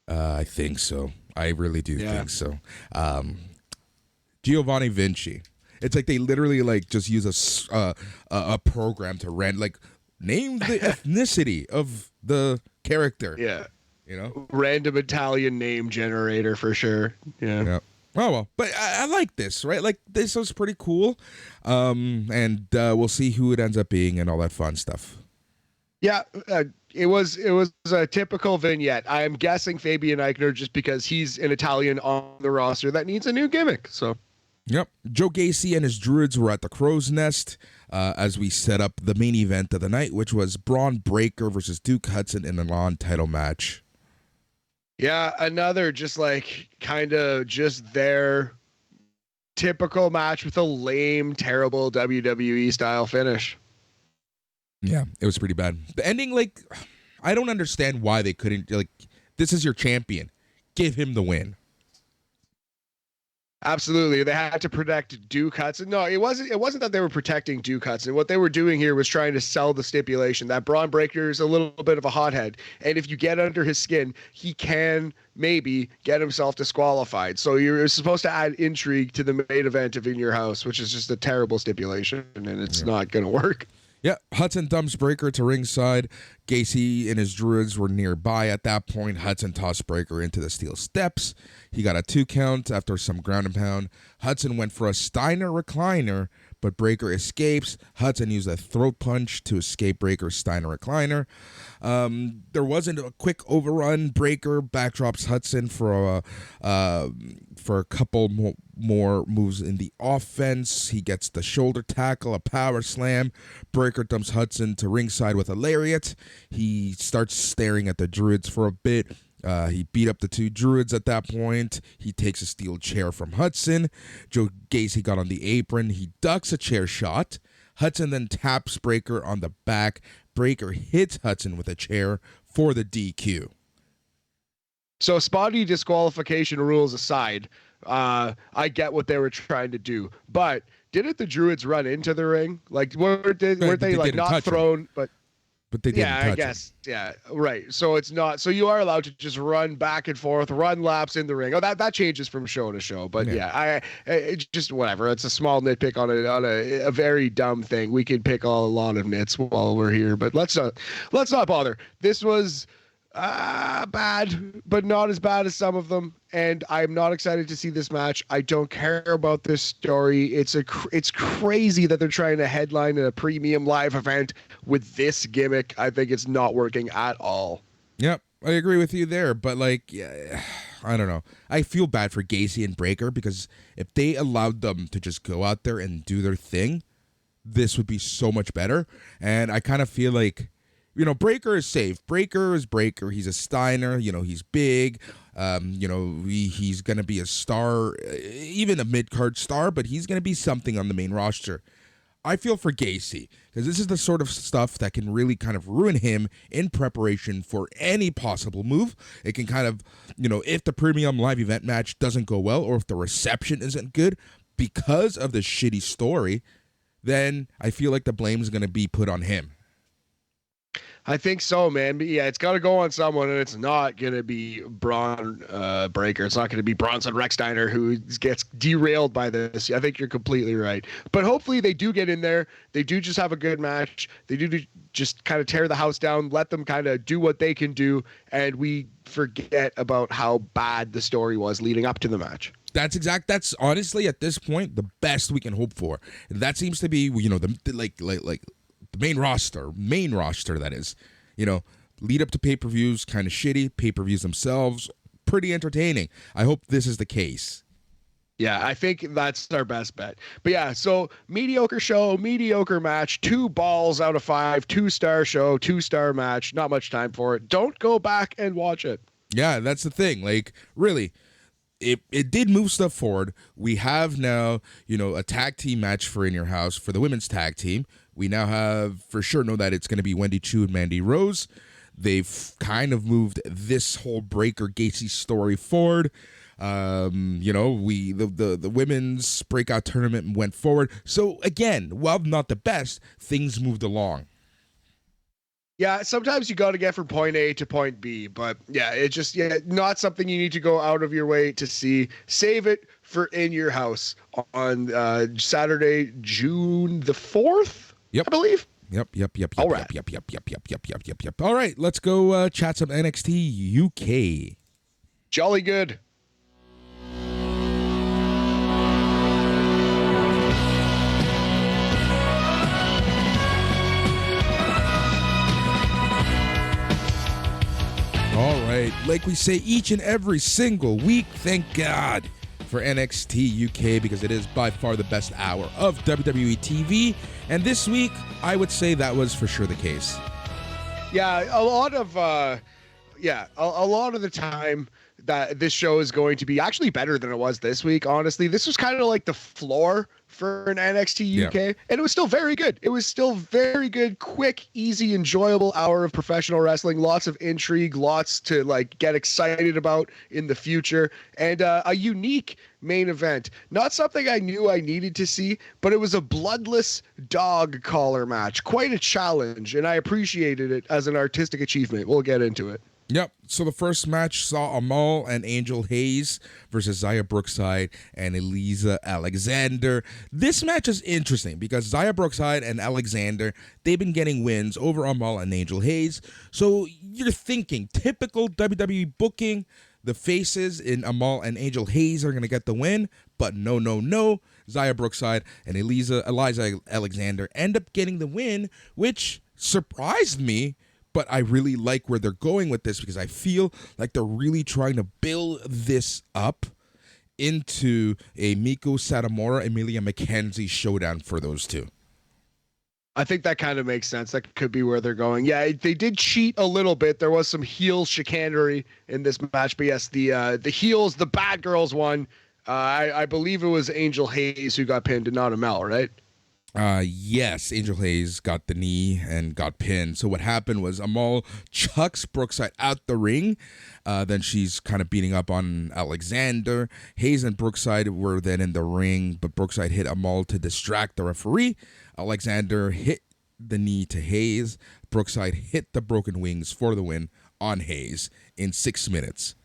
I think so. I really do think so. Giovanni Vinci. It's like they literally like just use a program to name the ethnicity of the character. Yeah. You know? Random Italian name generator for sure. Yeah. Yep. Oh, well, but I like this, right? Like, this was pretty cool. And we'll see who it ends up being and all that fun stuff. Yeah, it was a typical vignette. I am guessing Fabian Eichner just because he's an Italian on the roster that needs a new gimmick. So, yep. Joe Gacy and his Druids were at the Crow's Nest as we set up the main event of the night, which was Bron Breakker versus Duke Hudson in a non-title match. Yeah, another just like kind of just their typical match with a lame, terrible WWE style finish. Yeah, it was pretty bad. The ending, like, I don't understand why they couldn't, like, this is your champion. Give him the win. Absolutely. They had to protect Duke Hudson. No, it wasn't that they were protecting Duke Hudson. What they were doing here was trying to sell the stipulation that Bron Breakker is a little bit of a hothead. And if you get under his skin, he can maybe get himself disqualified. So you're supposed to add intrigue to the main event of In Your House, which is just a terrible stipulation, and it's not going to work. Yeah, Hudson dumps Breakker to ringside. Gacy and his Druids were nearby at that point. Hudson tossed Breakker into the steel steps. He got a 2 count after some ground and pound. Hudson went for a Steiner recliner, but Breakker escapes. Hudson used a throat punch to escape Breakker's Steiner recliner. There wasn't a quick overrun. Breakker backdrops Hudson for a couple more moves in the offense. He gets the shoulder tackle, a power slam. Breakker dumps Hudson to ringside with a lariat. He starts staring at the Druids for a bit. He beat up the 2 Druids at that point. He takes a steel chair from Hudson. Joe Gacy got on the apron. He ducks a chair shot. Hudson then taps Breakker on the back. Breakker hits Hudson with a chair for the DQ. So spotty disqualification rules aside, I get what they were trying to do. But didn't the Druids run into the ring? Like, weren't they like not thrown, but they didn't touch I guess. Yeah, right. So it's not. So you are allowed to just run back and forth, run laps in the ring. Oh, that changes from show to show. But yeah, it's just whatever. It's a small nitpick on a very dumb thing. We could pick a lot of nits while we're here, but let's not bother. This was bad, but not as bad as some of them. And I'm not excited to see this match. I don't care about this story. It's crazy that they're trying to headline a premium live event with this gimmick. I think it's not working at all. Yep, I agree with you there. But like, I don't know. I feel bad for Gacy and Breakker because if they allowed them to just go out there and do their thing, this would be so much better. And I kind of feel like Breakker is safe. Breakker is Breakker. He's a Steiner. He's big. He's going to be a star, even a mid-card star, but he's going to be something on the main roster. I feel for Gacy, because this is the sort of stuff that can really kind of ruin him in preparation for any possible move. It can kind of, if the premium live event match doesn't go well, or if the reception isn't good because of the shitty story, then I feel like the blame is going to be put on him. I think so, man. But yeah, it's got to go on someone, and it's not going to be Bron Breakker. It's not going to be Bronson Rechsteiner who gets derailed by this. I think you're completely right. But hopefully they do get in there. They do just have a good match. They do just kind of tear the house down, let them kind of do what they can do, and we forget about how bad the story was leading up to the match. That's honestly at this point the best we can hope for. That seems to be, the main roster, that is. Lead up to pay-per-views, kind of shitty. Pay-per-views themselves, pretty entertaining. I hope this is the case. Yeah, I think that's our best bet. But yeah, so mediocre show, mediocre match, 2 balls out of 5, 2-star show, 2-star match, not much time for it. Don't go back and watch it. Yeah, that's the thing. Really, it did move stuff forward. We have now, a tag team match for In Your House for the women's tag team. We now have, for sure, know that it's going to be Wendy Choo and Mandy Rose. They've kind of moved this whole Breakker Gacy story forward. The women's breakout tournament went forward. So again, while not the best, things moved along. Yeah, sometimes you got to get from point A to point B, but yeah, it's just not something you need to go out of your way to see. Save it for In Your House on Saturday, June the 4th. Yep. I believe. Yep. All right. Yep. All right, let's go chat some NXT UK. Jolly good. All right, like we say each and every single week, thank God for NXT UK, because it is by far the best hour of WWE TV. And this week, I would say that was for sure the case. Yeah, a lot of the time that this show is going to be actually better than it was this week. Honestly, this was kind of like the floor for an NXT UK, and it was still very good. It was still very good, quick, easy, enjoyable hour of professional wrestling. Lots of intrigue, lots to get excited about in the future, and a unique main event. Not something I knew I needed to see, but it was a bloodless dog collar match. Quite a challenge, and I appreciated it as an artistic achievement. We'll get into it. Yep. So the first match saw Amal and Angel Hayes versus Xia Brookside and Eliza Alexander. This match is interesting because Xia Brookside and Alexander, they've been getting wins over Amal and Angel Hayes. So you're thinking typical WWE booking, the faces in Amal and Angel Hayes are going to get the win, but no. Xia Brookside and Eliza Alexander end up getting the win, which surprised me. But I really like where they're going with this because I feel like they're really trying to build this up into a Miko Satomura, Emilia McKenzie showdown for those two. I think that kind of makes sense. That could be where they're going. Yeah, they did cheat a little bit. There was some heel chicanery in this match. But yes, the heels, the bad girls won. I believe it was Angel Hayes who got pinned and not Amel, right? Yes, Angel Hayes got the knee and got pinned. So what happened was Amal chucks Brookside out the ring. Then she's kind of beating up on Alexander. Hayes and Brookside were then in the ring, but Brookside hit Amal to distract the referee. Alexander hit the knee to Hayes. Brookside hit the broken wings for the win on Hayes in 6 minutes.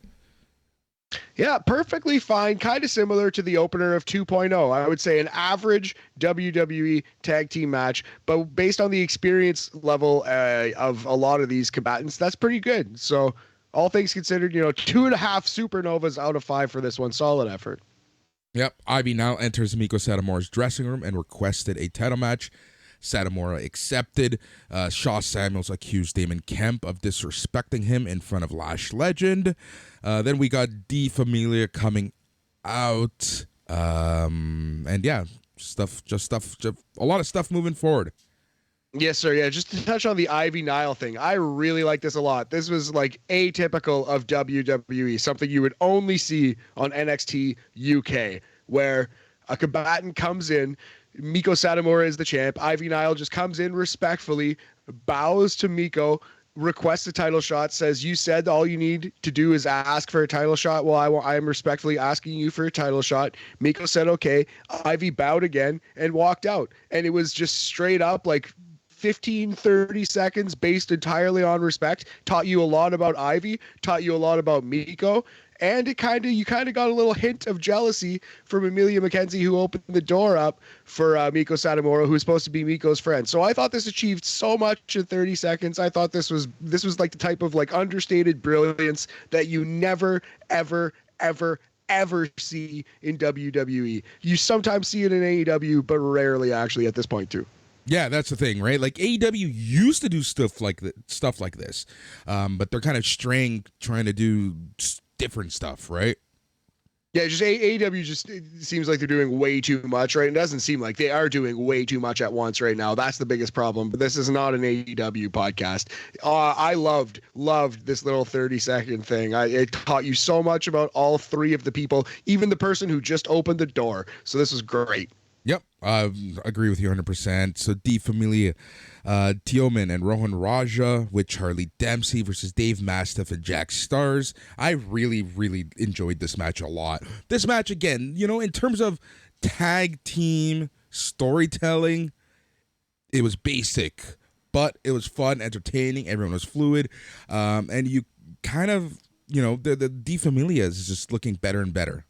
Yeah, perfectly fine. Kind of similar to the opener of 2.0. I would say an average WWE tag team match, but based on the experience level of a lot of these combatants, that's pretty good. So all things considered, 2.5 supernovas out of 5 for this one. Solid effort. Yep. Ivy now enters Miko Satomura's dressing room and requested a title match. Satomura accepted. Shaw Samuels accused Damon Kemp of disrespecting him in front of Lash Legend. Then we got D Familia coming out. And yeah, a lot of stuff moving forward. Yes, sir. Yeah, just to touch on the Ivy Nile thing, I really like this a lot. This was like atypical of WWE, something you would only see on NXT UK, where a combatant comes in, Miko Satomura is the champ, Ivy Nile just comes in respectfully, bows to Miko, requests a title shot, says, "You said all you need to do is ask for a title shot. Well, I am respectfully asking you for a title shot." Miko said, "Okay." Ivy bowed again and walked out. And it was just straight up like 15, 30 seconds based entirely on respect. Taught you a lot about Ivy, taught you a lot about Miko. And you kind of got a little hint of jealousy from Amelia McKenzie, who opened the door up for Miko Satomura, who's supposed to be Miko's friend. So I thought this achieved so much in 30 seconds. I thought this was like the type of like understated brilliance that you never, ever, ever see in WWE. You sometimes see it in AEW, but rarely actually at this point too. Yeah, that's the thing, right? Like AEW used to do stuff like this, but they're kind of trying to do different stuff, right? Yeah, just AEW just it seems like they're doing way too much, right? It doesn't seem like they are doing way too much at once right now. That's the biggest problem. But this is not an AEW podcast. I loved this little 30-second thing. It taught you so much about all three of the people, even the person who just opened the door. So this was great. Yep, I agree with you 100%. So D Familia, Tioman and Rohan Raja with Charlie Dempsey versus Dave Mastiff and Jack Stars. I really, really enjoyed this match a lot. This match, again, in terms of tag team storytelling, it was basic, but it was fun, entertaining. Everyone was fluid, and you kind of, the D Familia is just looking better and better.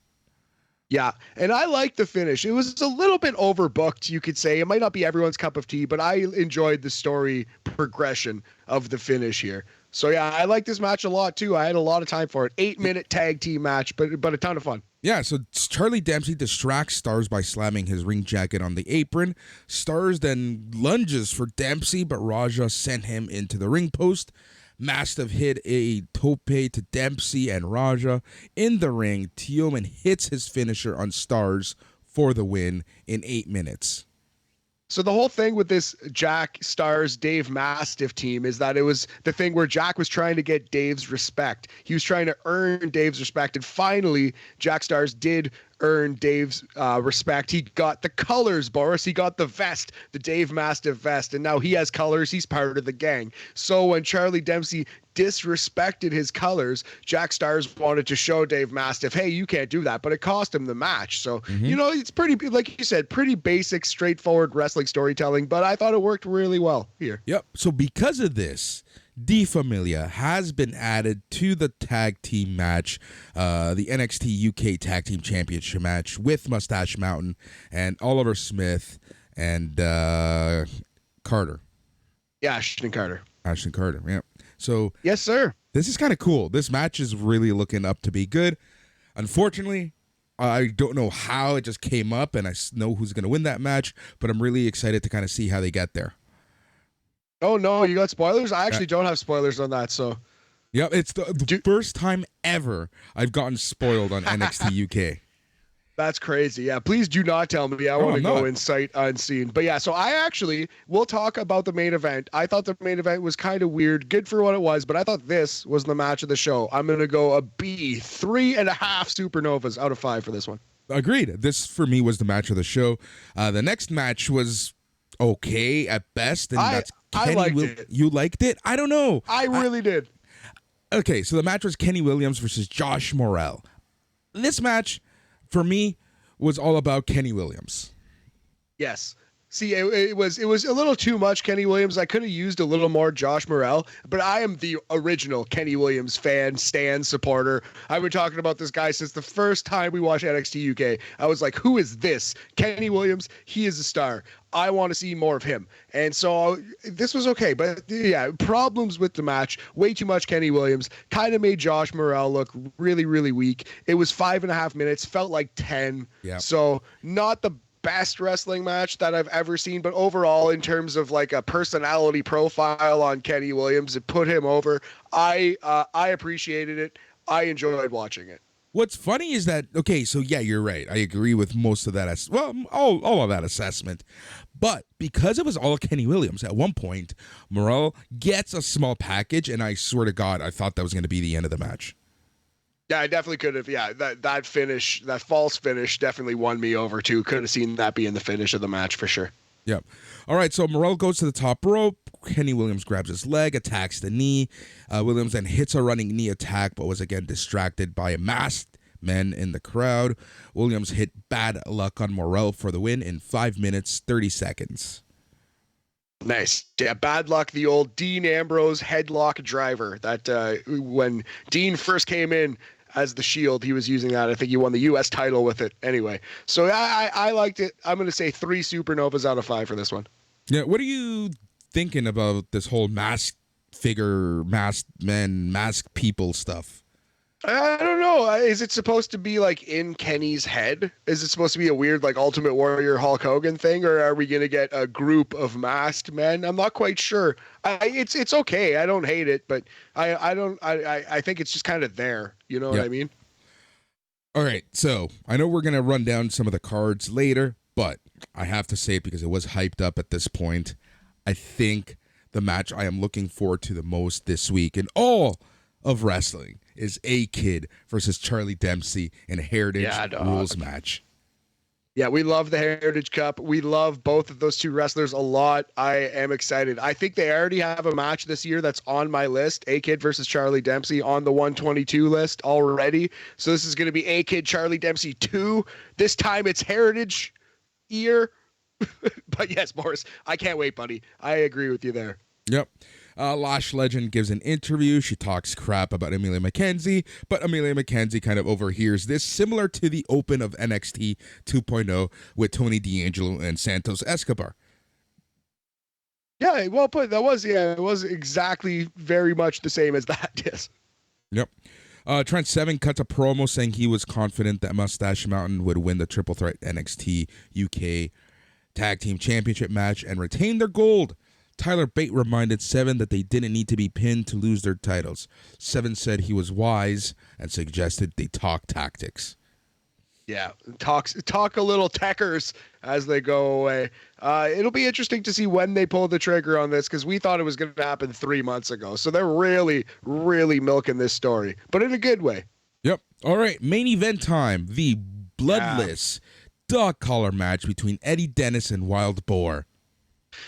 Yeah, and I liked the finish. It was a little bit overbooked, you could say. It might not be everyone's cup of tea, but I enjoyed the story progression of the finish here. So yeah, I like this match a lot too. I had a lot of time for it. 8-minute tag team match, but a ton of fun. Yeah, so Charlie Dempsey distracts Stars by slamming his ring jacket on the apron. Stars then lunges for Dempsey, but Raja sent him into the ring post. Mastiff hit a tope to Dempsey and Raja. In the ring, Tioman hits his finisher on Stars for the win in 8 minutes. So the whole thing with this Jack Stars Dave Mastiff team is that it was the thing where Jack was trying to get Dave's respect. He was trying to earn Dave's respect, and finally Jack Stars did earn Dave's respect. He got the colors, Boris. He got the vest, the Dave Mastiff vest, and now he has colors. He's part of the gang. So when Charlie Dempsey disrespected his colors, Jack Stars wanted to show Dave Mastiff, hey, you can't do that, but it cost him the match. So, it's pretty, like you said, pretty basic, straightforward wrestling storytelling, but I thought it worked really well here. Yep. So because of this, D Familia has been added to the tag team match, the NXT UK Tag Team Championship match with Mustache Mountain and Oliver Smith and Carter. Yeah, Ashton Carter. Yeah. So yes, sir. This is kind of cool. This match is really looking up to be good. Unfortunately, I don't know how it just came up, and I know who's going to win that match, but I'm really excited to kind of see how they get there. Oh, no, you got spoilers? I actually don't have spoilers on that, so. Yeah, it's the first time ever I've gotten spoiled on NXT UK. That's crazy. Yeah, please do not tell me. I want to go in sight unseen. But yeah, so we'll talk about the main event. I thought the main event was kind of weird, good for what it was, but I thought this was the match of the show. I'm going to go a B, 3.5 supernovas out of 5 for this one. Agreed. This, for me, was the match of the show. The next match was okay at best. And I liked it. You liked it? I don't know. I really did. Okay, so the match was Kenny Williams versus Josh Morrell. This match, for me, was all about Kenny Williams. Yes. See, it was a little too much Kenny Williams. I could have used a little more Josh Morrell, but I am the original Kenny Williams fan, stan, supporter. I've been talking about this guy since the first time we watched NXT UK. I was like, who is this? Kenny Williams, he is a star. I want to see more of him. And so this was okay. But yeah, problems with the match. Way too much Kenny Williams. Kind of made Josh Morrell look really, really weak. It was 5.5 minutes. Felt like 10. Yeah. So not the best wrestling match that I've ever seen, but overall, in terms of like a personality profile on Kenny Williams, it put him over. I appreciated it. I enjoyed watching it. What's funny is that, okay, so yeah, you're right. I agree with most of that. All of that assessment. But because it was all Kenny Williams, at one point, Morrell gets a small package, and I swear to God, I thought that was going to be the end of the match. Yeah, I definitely could have. Yeah, that finish, that false finish definitely won me over too. Could have seen that being the finish of the match for sure. Yep. All right, so Morrell goes to the top rope. Kenny Williams grabs his leg, attacks the knee. Williams then hits a running knee attack, but was again distracted by a masked man in the crowd. Williams hit bad luck on Morrell for the win in 5 minutes, 30 seconds. Nice. Yeah, bad luck, the old Dean Ambrose headlock driver. That when Dean first came in as the Shield, he was using that. I think he won the U.S. title with it. Anyway, so I liked it. I'm going to say 3 supernovas out of 5 for this one. Yeah, what are you thinking about this whole masked figure, masked men, masked people stuff? I don't know. Is it supposed to be like in Kenny's head? Is it supposed to be a weird like Ultimate Warrior Hulk Hogan thing, or are we gonna get a group of masked men? I'm not quite sure. It's okay. I don't hate it, but I think it's just kind of there. You know what I mean? All right. So I know we're gonna run down some of the cards later, but I have to say it because it was hyped up at this point. I think the match I am looking forward to the most this week in all of wrestling is A-Kid versus Charlie Dempsey in a Heritage Rules match. Yeah, we love the Heritage Cup. We love both of those two wrestlers a lot. I am excited. I think they already have a match this year that's on my list. A-Kid versus Charlie Dempsey on the 122 list already. So this is going to be A-Kid, Charlie Dempsey 2. This time it's Heritage year. But yes, Boris, I can't wait, buddy. I agree with you there. Yep. Lash Legend gives an interview. She talks crap about Amelia McKenzie, but Amelia McKenzie kind of overhears this, similar to the open of NXT 2.0 with Tony D'Angelo and Santos Escobar. Yeah, well put. It was exactly very much the same as that. Yes. Yep. Trent Seven cuts a promo saying he was confident that Mustache Mountain would win the Triple Threat NXT UK Tag Team Championship match and retain their gold. Tyler Bate reminded Seven that they didn't need to be pinned to lose their titles. Seven said he was wise and suggested they talk tactics. Yeah, talk a little techers as they go away. It'll be interesting to see when they pull the trigger on this, because we thought it was going to happen 3 months ago. So they're really, really milking this story, but in a good way. Yep. All right, main event time. The bloodless dog collar match between Eddie Dennis and Wild Boar.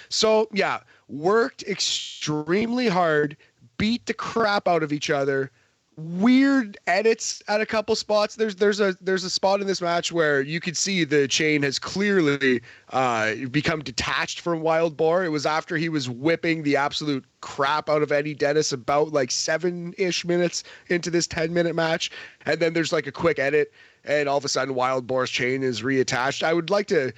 So, yeah, worked extremely hard, beat the crap out of each other. Weird edits at a couple spots. There's a spot in this match where you could see the chain has clearly become detached from Wild Boar. It was after he was whipping the absolute crap out of Eddie Dennis about like 7-ish minutes into this 10-minute match. And then there's like a quick edit, and all of a sudden Wild Boar's chain is reattached. I would like to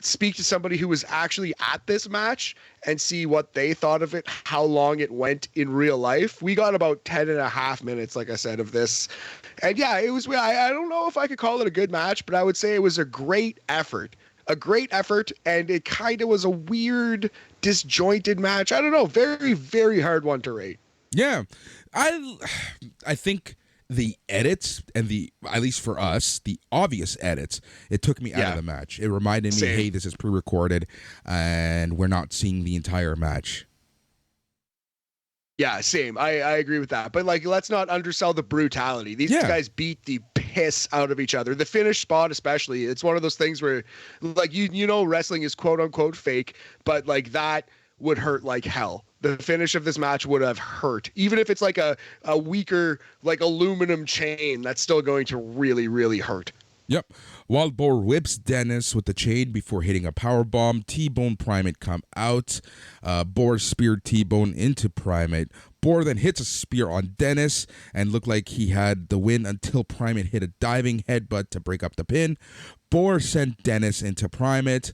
speak to somebody who was actually at this match and see what they thought of it, how long it went in real life. We got about 10.5 minutes, like I said, of this. And yeah, it was, I don't know if I could call it a good match, but I would say it was a great effort. And it kind of was a weird, disjointed match. I don't know. Very, very hard one to rate. Yeah. I think the edits and at least for us, the obvious edits, it took me out of the match. It reminded me, hey, this is pre-recorded and we're not seeing the entire match. Yeah, same. I agree with that. But like, let's not undersell the brutality. These guys beat the piss out of each other. The finish spot especially, it's one of those things where like you know wrestling is quote unquote fake, but like that would hurt like hell. The finish of this match would have hurt. Even if it's like a weaker, like aluminum chain, that's still going to really, really hurt. Yep. Wild Boar whips Dennis with the chain before hitting a powerbomb. T-Bone Primate come out. Boar speared T-Bone into Primate. Boar then hits a spear on Dennis and looked like he had the win until Primate hit a diving headbutt to break up the pin. Boar sent Dennis into Primate.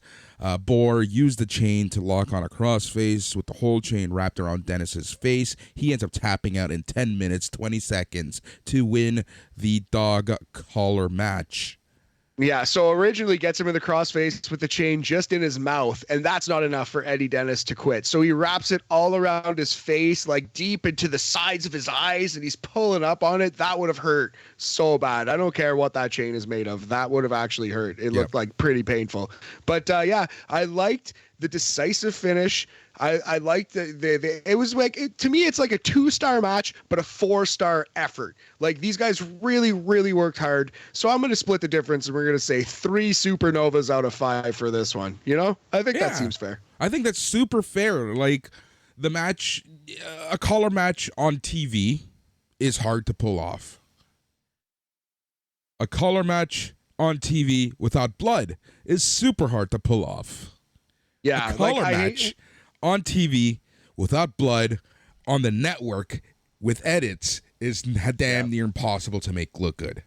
Boar used the chain to lock on a crossface with the whole chain wrapped around Dennis's face. He ends up tapping out in 10 minutes, 20 seconds to win the dog collar match. Yeah, so originally gets him in the crossface with the chain just in his mouth, and that's not enough for Eddie Dennis to quit. So he wraps it all around his face, like deep into the sides of his eyes, and he's pulling up on it. That would have hurt so bad. I don't care what that chain is made of. That would have actually hurt. It looked like pretty painful. But yeah, I liked the decisive finish. I liked it was like, to me, it's like a 2-star match, but a 4-star effort. Like, these guys really, really worked hard. So I'm going to split the difference, and we're going to say 3 supernovas out of 5 for this one. You know, I think that seems fair. I think that's super fair. Like, the match, a collar match on TV is hard to pull off. A collar match on TV without blood is super hard to pull off. Yeah, a collar match on TV without blood on the network with edits is damn near impossible to make look good.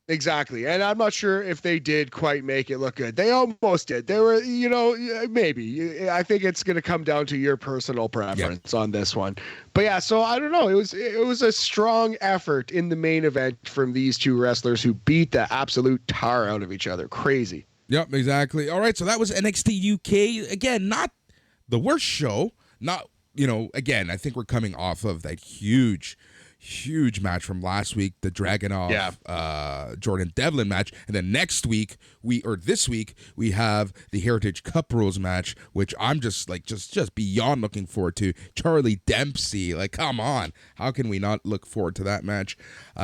Exactly. And I'm not sure if they did quite make it look good. They almost did. They were, you know, maybe. I think it's going to come down to your personal preference on this one. But yeah, so I don't know. It was a strong effort in the main event from these two wrestlers who beat the absolute tar out of each other. Crazy. Yep, exactly. All right, so that was NXT UK. Again, not the worst show. Not, you know, again, I think we're coming off of that huge match from last week, the Dragunov Jordan Devlin match. And then this week, we have the Heritage Cup Rules match, which I'm just beyond looking forward to. Charlie Dempsey, like, come on. How can we not look forward to that match?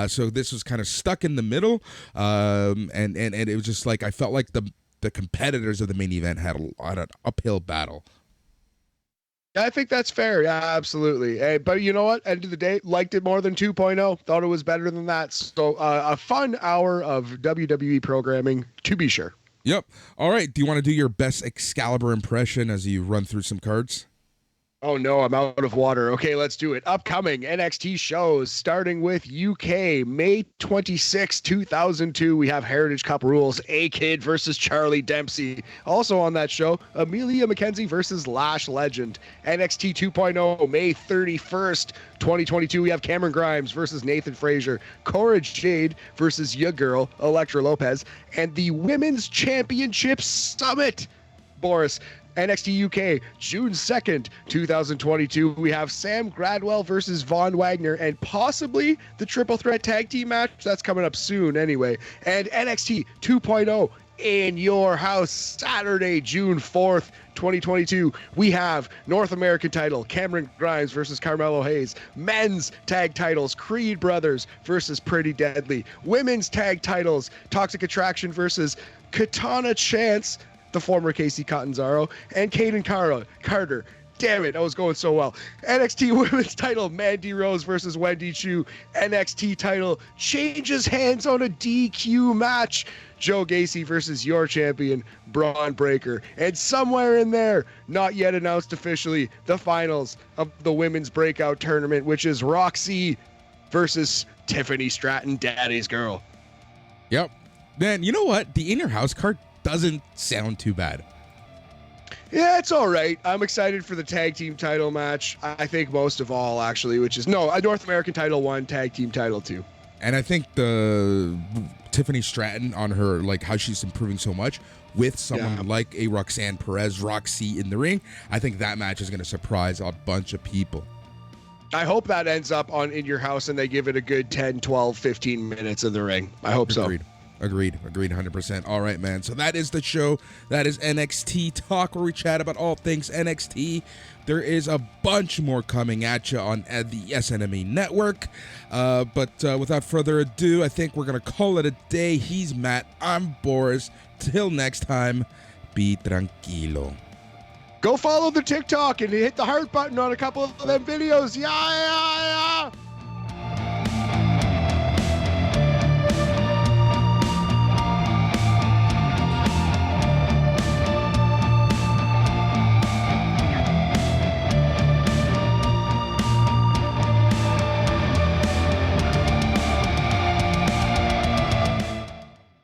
So this was kind of stuck in the middle. And it was just like, I felt like the competitors of the main event had an uphill battle. I think that's fair. Yeah, absolutely. Hey, but you know what? End of the day, liked it more than 2.0. Thought it was better than that. So a fun hour of WWE programming, to be sure. Yep. All right. Do you want to do your best Excalibur impression as you run through some cards? Oh no, I'm out of water. Okay, let's do it. Upcoming NXT shows, starting with UK, May 26, 2002. We have Heritage Cup Rules, A-Kid versus Charlie Dempsey. Also on that show, Amelia McKenzie versus Lash Legend. NXT 2.0, May 31st, 2022. We have Cameron Grimes versus Nathan Frazier, Cora Jade versus your girl, Elektra Lopez, and the Women's Championship Summit. Boris, NXT UK, June 2nd, 2022. We have Sam Gradwell versus Von Wagner and possibly the Triple Threat Tag Team match. That's coming up soon anyway. And NXT 2.0 in your house, Saturday, June 4th, 2022. We have North American title, Cameron Grimes versus Carmelo Hayes. Men's tag titles, Creed Brothers versus Pretty Deadly. Women's tag titles, Toxic Attraction versus Katana Chance, the former Casey Catanzaro, and Kaden Carter. Damn it, I was going so well. NXT Women's title, Mandy Rose versus Wendy Choo. NXT title changes hands on a DQ match. Joe Gacy versus your champion, Bron Breakker. And somewhere in there, not yet announced officially, the finals of the Women's Breakout Tournament, which is Roxy versus Tiffany Stratton, Daddy's girl. Yep. Man, you know what? The In Your House card doesn't sound too bad. Yeah, it's all right. I'm excited for the tag team title match. I think most of all, actually, which is a North American title 1, tag team title 2. And I think the Tiffany Stratton on her, like how she's improving so much with someone like a Roxanne Perez, Roxy in the ring, I think that match is going to surprise a bunch of people. I hope that ends up on In Your House and they give it a good 10, 12, 15 minutes in the ring. I hope so. Agreed 100%. All right, man. So that is the show. That is NXT Talk, where we chat about all things NXT. There is a bunch more coming at you on the SNME network. But without further ado, I think we're going to call it a day. He's Matt. I'm Boris. Till next time, be tranquilo. Go follow the TikTok and hit the heart button on a couple of them videos. Yeah.